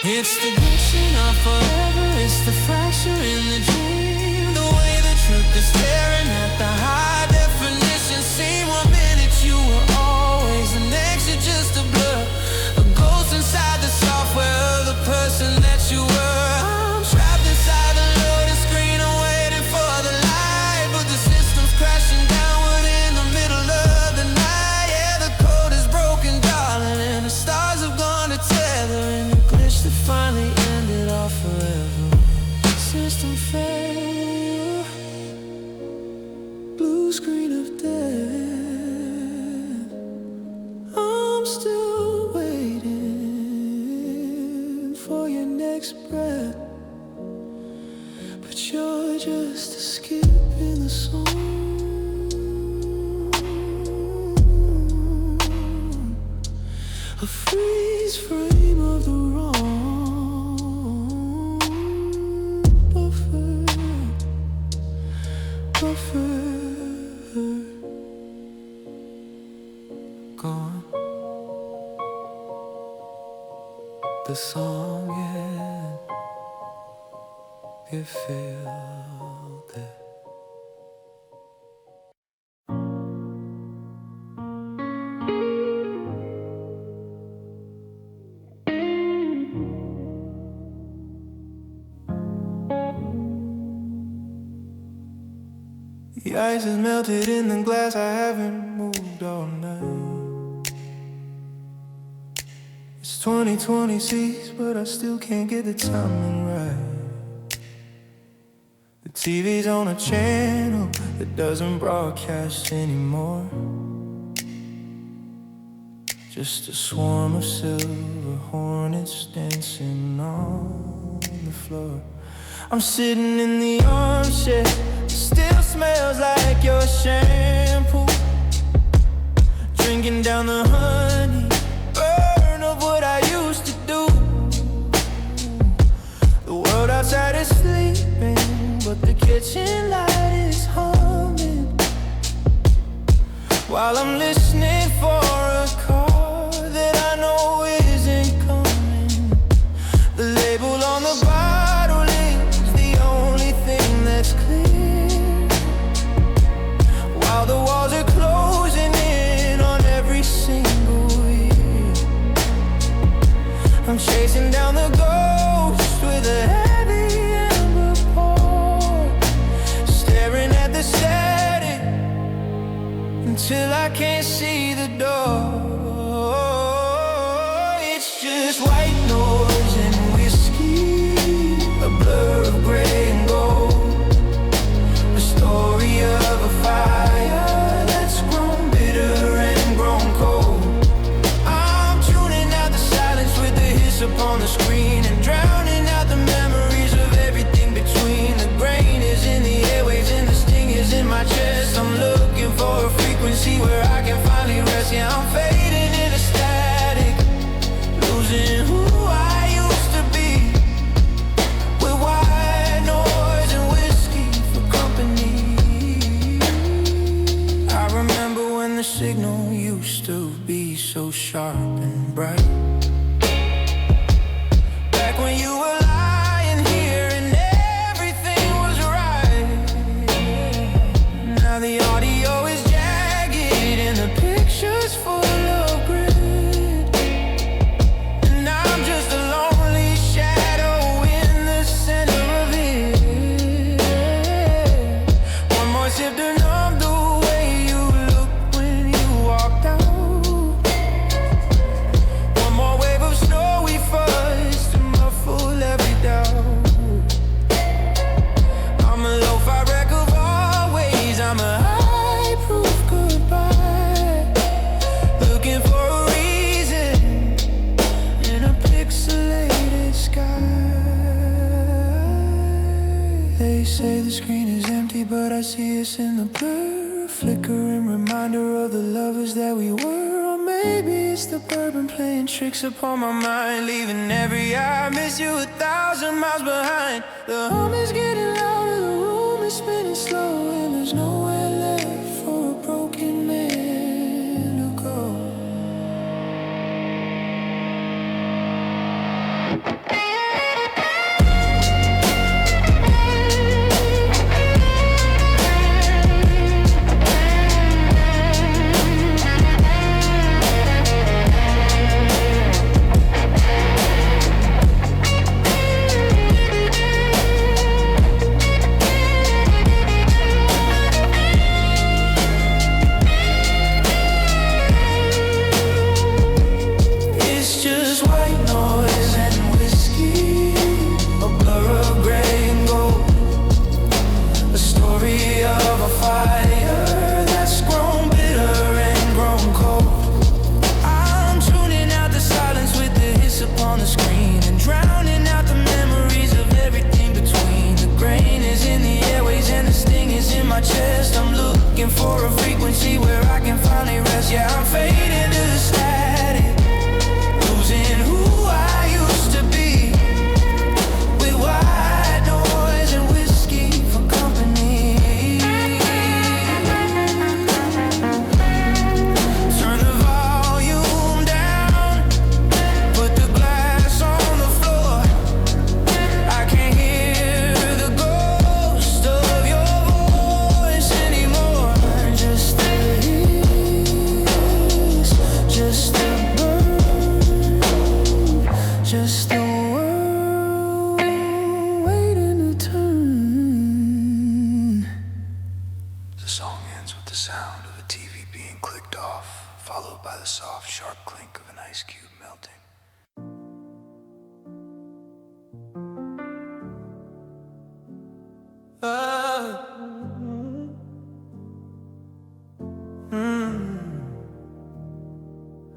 It's the glitching of forever, it's the fracture in the dream. The way the truth is staring at the high definition scene. 1 minute you were always, the next you're just a blur, a ghost inside the software of the person that you were. I'm trapped inside the loading screen, I'm waiting for the light, but the system's crashing downward in the middle of the night. Yeah, the code is broken, darling, and the stars have gone to tether, and the glitch that finally ended all forever. System failure, blue screen of death. I'm still waiting for your next breath, but you're just a skip in the song, a freeze frame of the wrong, buffer, gone. The song, yeah, it failed it. The ice is melted in the glass, I haven't moved all night. It's 2026, but I still can't get the timing right. The TV's on a channel that doesn't broadcast anymore. Just a swarm of silver hornets dancing on the floor. I'm sitting in the armchair, still smells like your shampoo, drinking down the honey, burn of what I used to do. The world outside is sleeping, but the kitchen light is humming, while I'm listening for a car that I know isn't coming. The label on the bottle is the only thing that's clear, while the walls are closing in on every single year. I'm chasing down the ghost with a heavy amber pour, staring at the static until I can't see the door. used to be so sharp and bright. Back when you were lying here and everything was right. Now the audio is jagged and the picture's full of grit. And I'm just a lonely shadow in the center of it. One more sip to numb the way you look when you walked out. One more wave of snowy fuzz to muffle every doubt. I'm a lo-fi wreck of always. I'm a high-proof goodbye. Looking for a reason in a pixelated sky. They say the screen is empty, but I see us in the blur. A flickering reminder of the lovers that we were. Or maybe it's the bourbon playing tricks upon my mind, leaving every I miss you 1,000 miles behind. The hum is getting louder, the room is spinning slow, and there's nowhere left for a broken man to go. It's just white noise and whiskey, a blur of gray and gold, a story of a fire that's grown bitter and grown cold. I'm tuning out the silence with the hiss upon the screen and drowning out the memories of everything between. The grain is in the airways and the sting is in my chest. I'm looking for a frequency where I can finally rest. Yeah, I'm fading to the static, losing who I used to be, with white noise and whiskey for company. Turn the volume down, put the glass on the floor. I can't hear the ghost of your voice anymore. Just the hiss, just the burn, just the world waiting to turn. The song ends with the sound of a TV being clicked off, followed by the soft, sharp clink of an ice cube melting.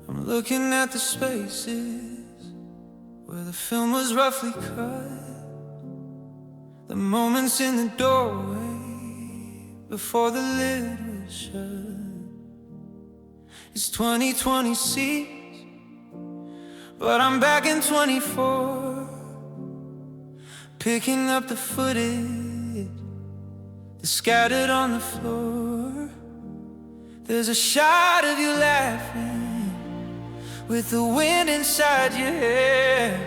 I'm looking at the spaces where the film was roughly cut, the moments in the doorway before the lid was shut. It's 2026, but I'm back in 24, picking up the footage that's scattered on the floor. There's a shot of you laughing with the wind inside your hair.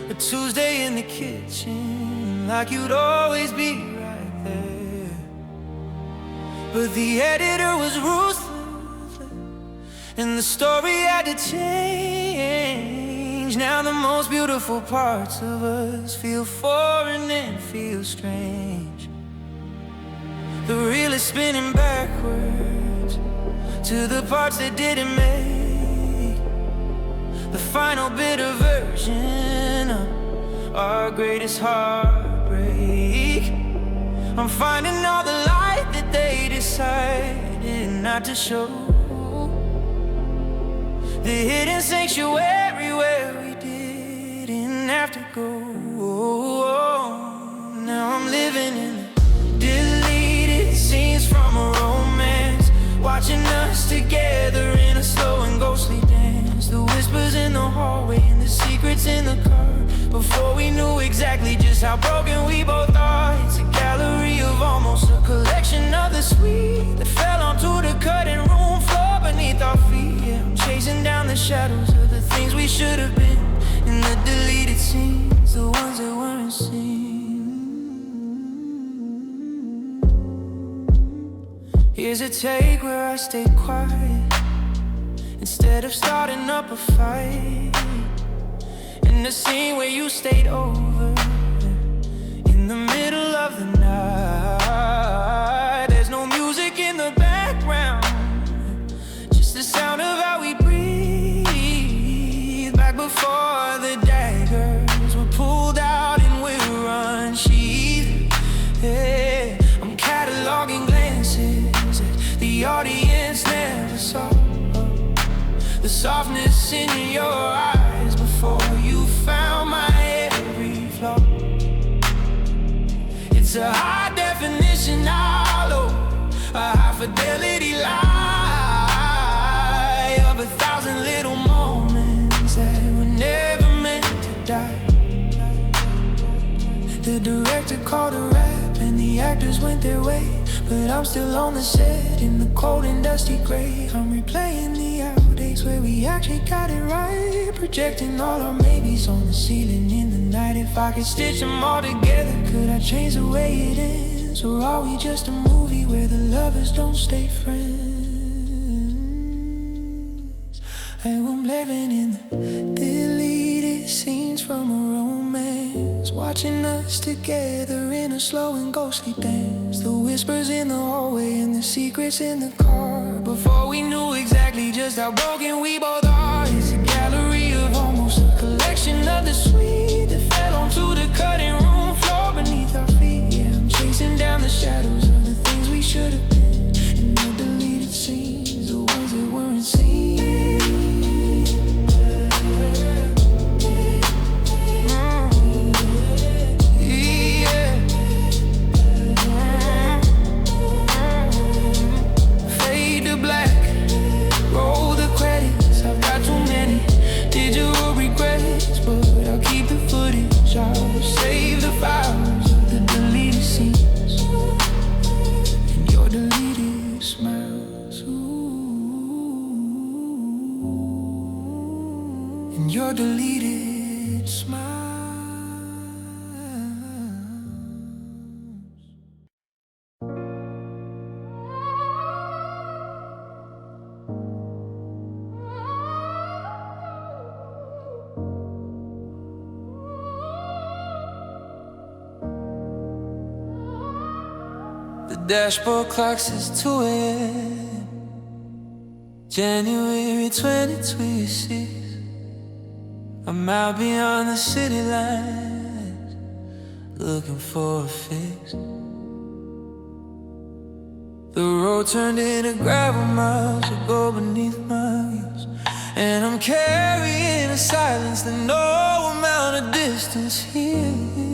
A Tuesday in the kitchen, like you'd always be right there. But the editor was ruthless, and the story had to change. Now the most beautiful parts of us feel foreign and feel strange. The reel is spinning backwards to the parts that didn't make the final bitter version of our greatest heartbreak. I'm finding all the light that they decided not to show, the hidden sanctuary where we didn't have to go. Now I'm living in deleted scenes from a romance, watching us together in a slow and ghostly dance. The whispers in the hallway and the secrets in the car, before we knew exactly just how broken we both are. It's a gallery of almost a collection of the sweet that fell onto the cutting room floor beneath shadows of the things we should have been, in the deleted scenes, the ones that weren't seen. Here's a take where I stay quiet instead of starting up a fight. In the scene where you stayed over in the middle of the night. There's no music in the background, just the sound of how we breathe. Back before the daggers were pulled out and we're unsheathed. Yeah, I'm cataloging glances that the audience never saw. The softness in your eyes before you found my every flaw. It's a high definition hollow, a high fidelity lie of 1,000 little moments that were never meant to die. The director called a rap and the actors went their way, but I'm still on the set in the cold and dusty gray. I'm replaying the outtakes where we actually got it right, projecting all our maybes on the ceiling in the night. If I could stitch them all together, could I change the way it ends? Or are we just a movie where the lovers don't stay friends? And I'm living in the deleted scenes from a romance, watching us together in a slow and ghostly dance. The whispers in the hallway and the secrets in the car, before we knew exactly just how broken we both are. It's a gallery of almost a collection of the sweet that fell onto the cutting room floor beneath our feet. Yeah, I'm chasing down the shadows of the things we should have been, in the deleted scenes, the ones that weren't seen. I'll save the files of the deleted scenes and your deleted smiles. Ooh, and your deleted smiles. The dashboard clock says 2 a.m. January 2026. I'm out beyond the city lines, looking for a fix. The road turned into gravel miles that go beneath my wheels, and I'm carrying a silence that no amount of distance heals.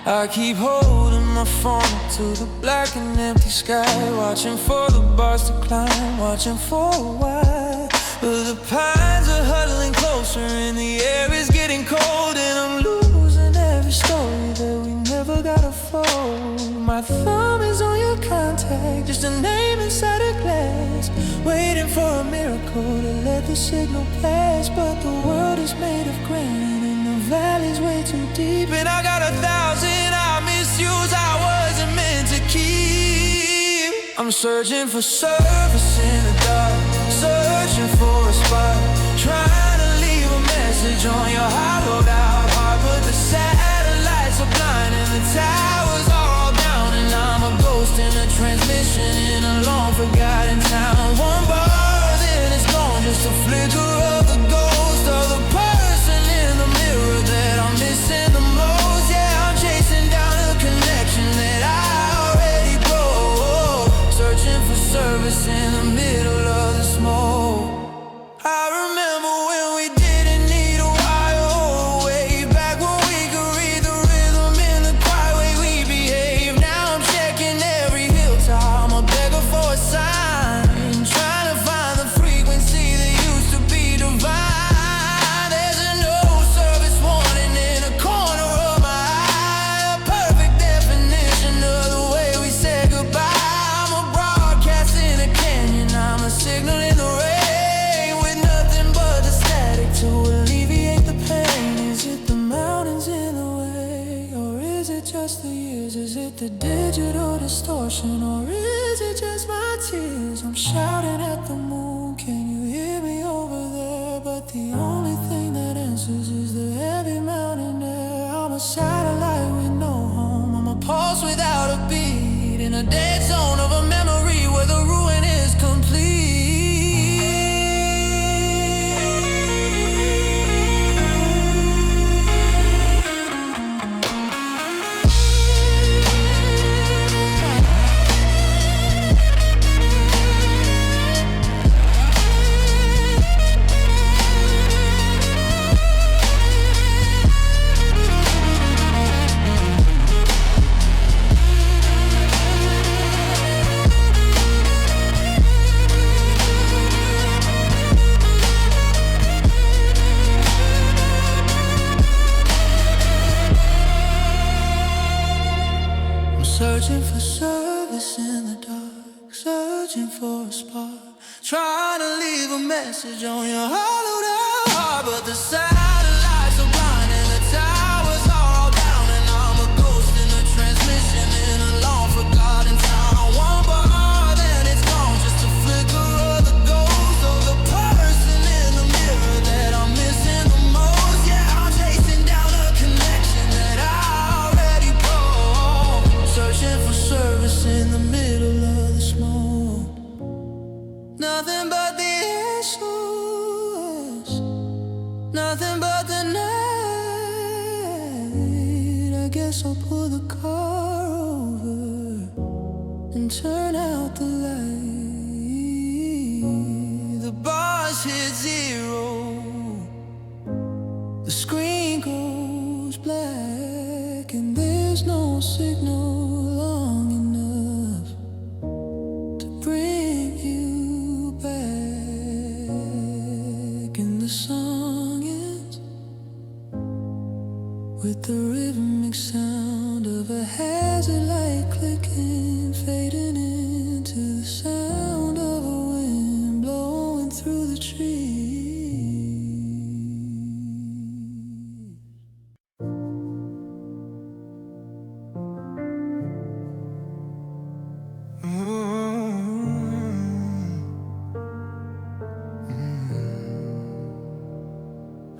I keep holding my phone up to the black and empty sky, watching for the bars to climb, watching for a while. But the pines are huddling closer and the air is getting cold, and I'm losing every story that we never got to fold. My thumb is on your contact, just a name inside a glass, waiting for a miracle to let the signal pass. But the world is made of granite and the valley's way too deep, and I got 1,000 I misuse I wasn't meant to keep. I'm searching for service in the dark, searching for a spot, trying to leave a message on your hollowed out heart. But the satellites are blind and the towers are all down, and I'm a ghost in a transmission in a long forgotten town. One bar then it's gone, just a flicker of the ghost of the person in the mirror that I'm missing the most. Yeah, I'm chasing down a connection that I already broke, searching for service in the middle of the smoke. I remember when we didn't need a wire, way back when we could read the rhythm in the quiet way we behave. Now I'm checking every hilltop, I'm a beggar for a sign, trying to find the frequency that used to be divine. There's a no service warning in a corner of my eye, a perfect definition of the way we said goodbye. I'm a broadcast in a canyon, I'm a spot, trying to leave a message on your hollowed out heart. But the satellites are blind and the towers are all down, and I'm a ghost in a transmission in a long forgotten town. One bar, then it's gone, just a flicker of the ghost of the person in the mirror that I'm missing the most. Yeah, I'm chasing down a connection that I already broke, searching for service in the middle of the smoke. Nothing but the issues, nothing but the night. I guess I'll pull the car over and turn out the light. The bars hit zero, the screen goes black, and there's no signal long enough to bring you back. And the song ends with the rhythmic sound of a hazard light clicking, fading into the sound of a wind blowing through the trees.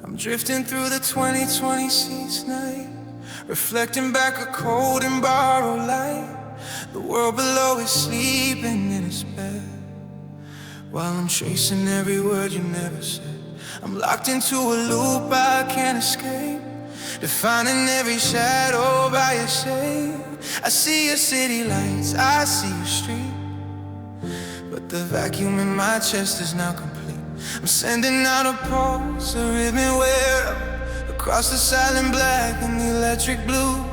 I'm drifting through the 2020 seats night, reflecting back a cold and borrowed light. The world below is sleeping in its bed, while I'm tracing every word you never said. I'm locked into a loop I can't escape, defining every shadow by your shade. I see your city lights, I see your street, but the vacuum in my chest is now complete. I'm sending out a pulse, a ribbon wear across the silent black and the electric blue.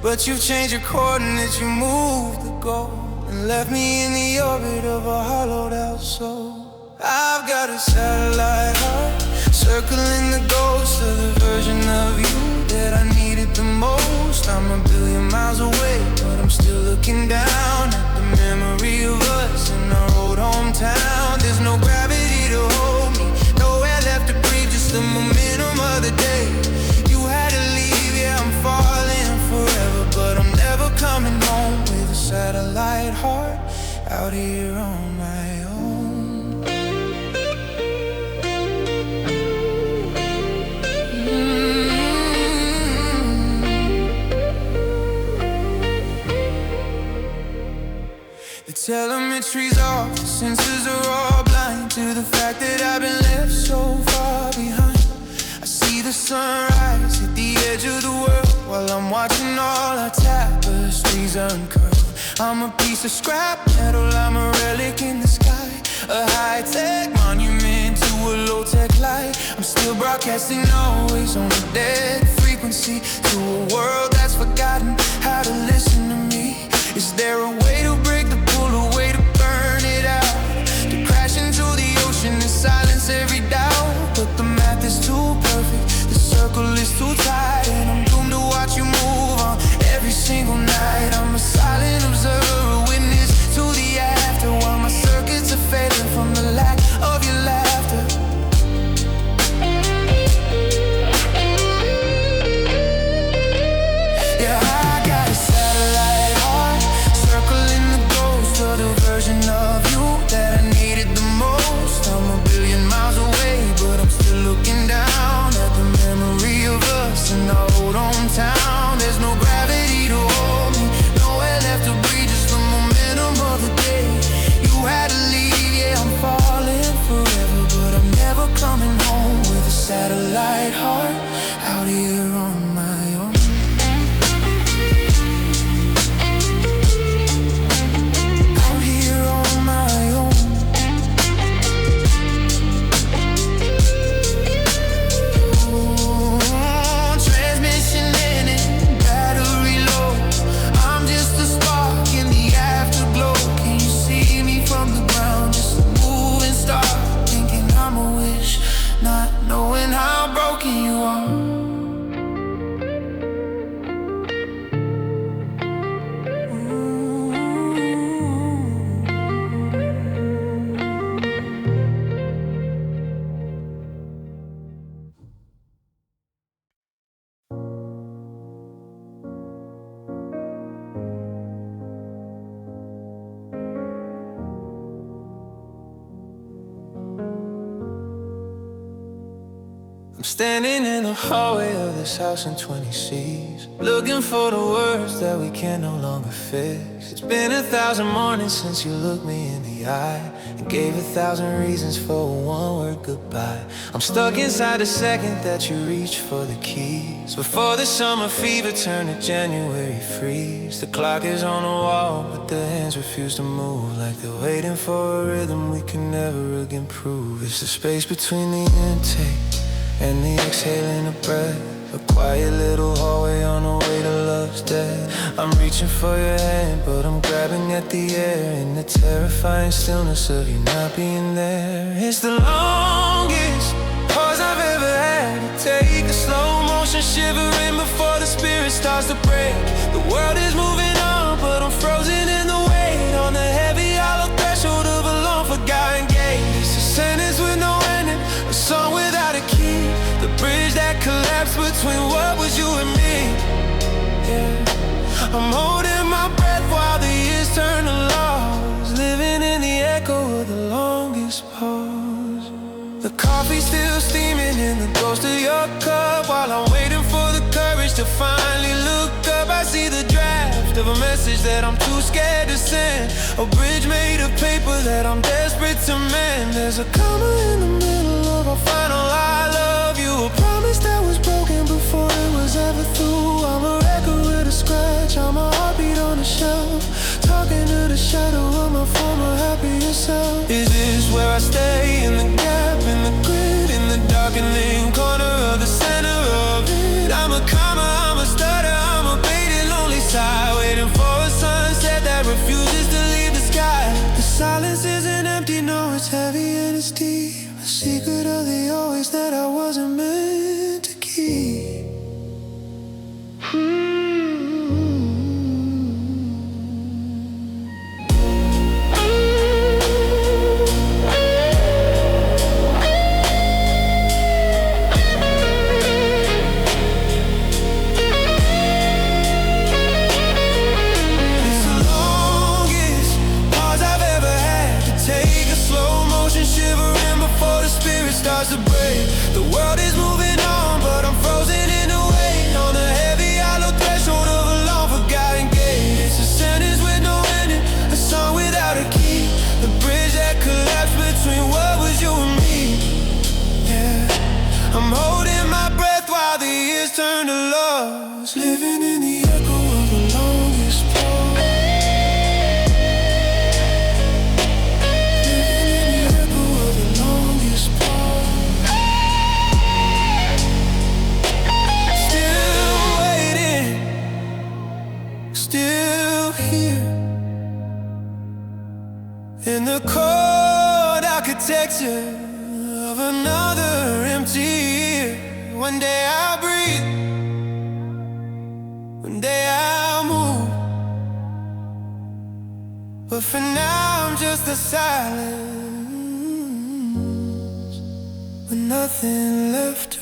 But you've changed your coordinates, you moved the goal and left me in the orbit of a hollowed out soul. I've got a satellite heart, circling the ghost of the version of you that I needed the most. I'm a billion miles away, but I'm still looking down at the memory of us in our old hometown. There's no gravity to hold me, nowhere left to breathe, just the momentum of the day. You had to leave, yeah, I'm falling forever, but I'm never coming home with a satellite heart out here on my own. The telemetry's off, the sensors are all blind to the fact that I've been left so far behind. I see the sunrise at the edge of the world while I'm watching all our tapestries uncurl. I'm a piece of scrap metal, I'm a relic in the sky, a high-tech monument to a low-tech light. I'm still broadcasting always on a dead frequency to a world that's forgotten how to listen to me. Is there a way to break the pull, a way to burn it out, to crash into the ocean and silence every doubt? But the math is too perfect, the circle is too tight, and I'm doomed to watch you move on every single night. I'm a silent observer, a witness to the after, while my circuits are failing from the lack of your laughter. Yeah, I got a satellite heart, circle Standing in the hallway of this house in 20 C's, looking for the words that we can no longer fix. It's been 1,000 mornings since you looked me in the eye and gave 1,000 reasons for a one-word goodbye. I'm stuck inside the second that you reach for the keys. Before the summer fever turned to January freeze. The clock is on the wall, but the hands refuse to move, like they're waiting for a rhythm we can never again prove. It's the space between the intake and the exhaling of breath, a quiet little hallway on the way to love's dead. I'm reaching for your hand, but I'm grabbing at the air in the terrifying stillness of you not being there. It's the longest pause I've ever had to take, a slow motion shivering before the spirit starts to break. The world is moving on, but I'm frozen in the weight on the heavy hollow threshold of a long forgotten gate. It's a sentence with no ending, a song without a key, the bridge that collapsed between what was you and me. Yeah, I'm holding my breath while the years turn to laws, living in the echo of the longest pause. The coffee's still steaming in the ghost of your cup, while I'm waiting for the courage to finally look up. I see the draft of a message that I'm too scared to send, a bridge made of paper that I'm desperate to mend. There's a comma in the middle of a final I love you, a promise that was broken before it was ever through. I'm a record with a scratch, I'm a heartbeat on a shelf, talking to the shadow of my former happier self. Is this where I stay, in the gap, in the grid, in the darkening corner of the center of it? I'm a comma, I'm a stutter, I'm a baited lonely sigh, waiting for a sunset that refuses to leave the sky. The silence isn't empty, no, it's heavy and it's deep, a secret of the always that I wasn't meant to keep. Starts to break. The world is moving on, but I'm frozen in the weight on the heavy hollow threshold of a long forgotten gate. It's a sentence with no ending, a song without a key, the bridge that collapsed between what was you and me. Yeah, I'm holding my breath while the years turn to lost, living in the echo of the longest pause. Still here in the cold architecture of another empty year. One day I'll breathe, one day I'll move, but for now I'm just a silence with nothing left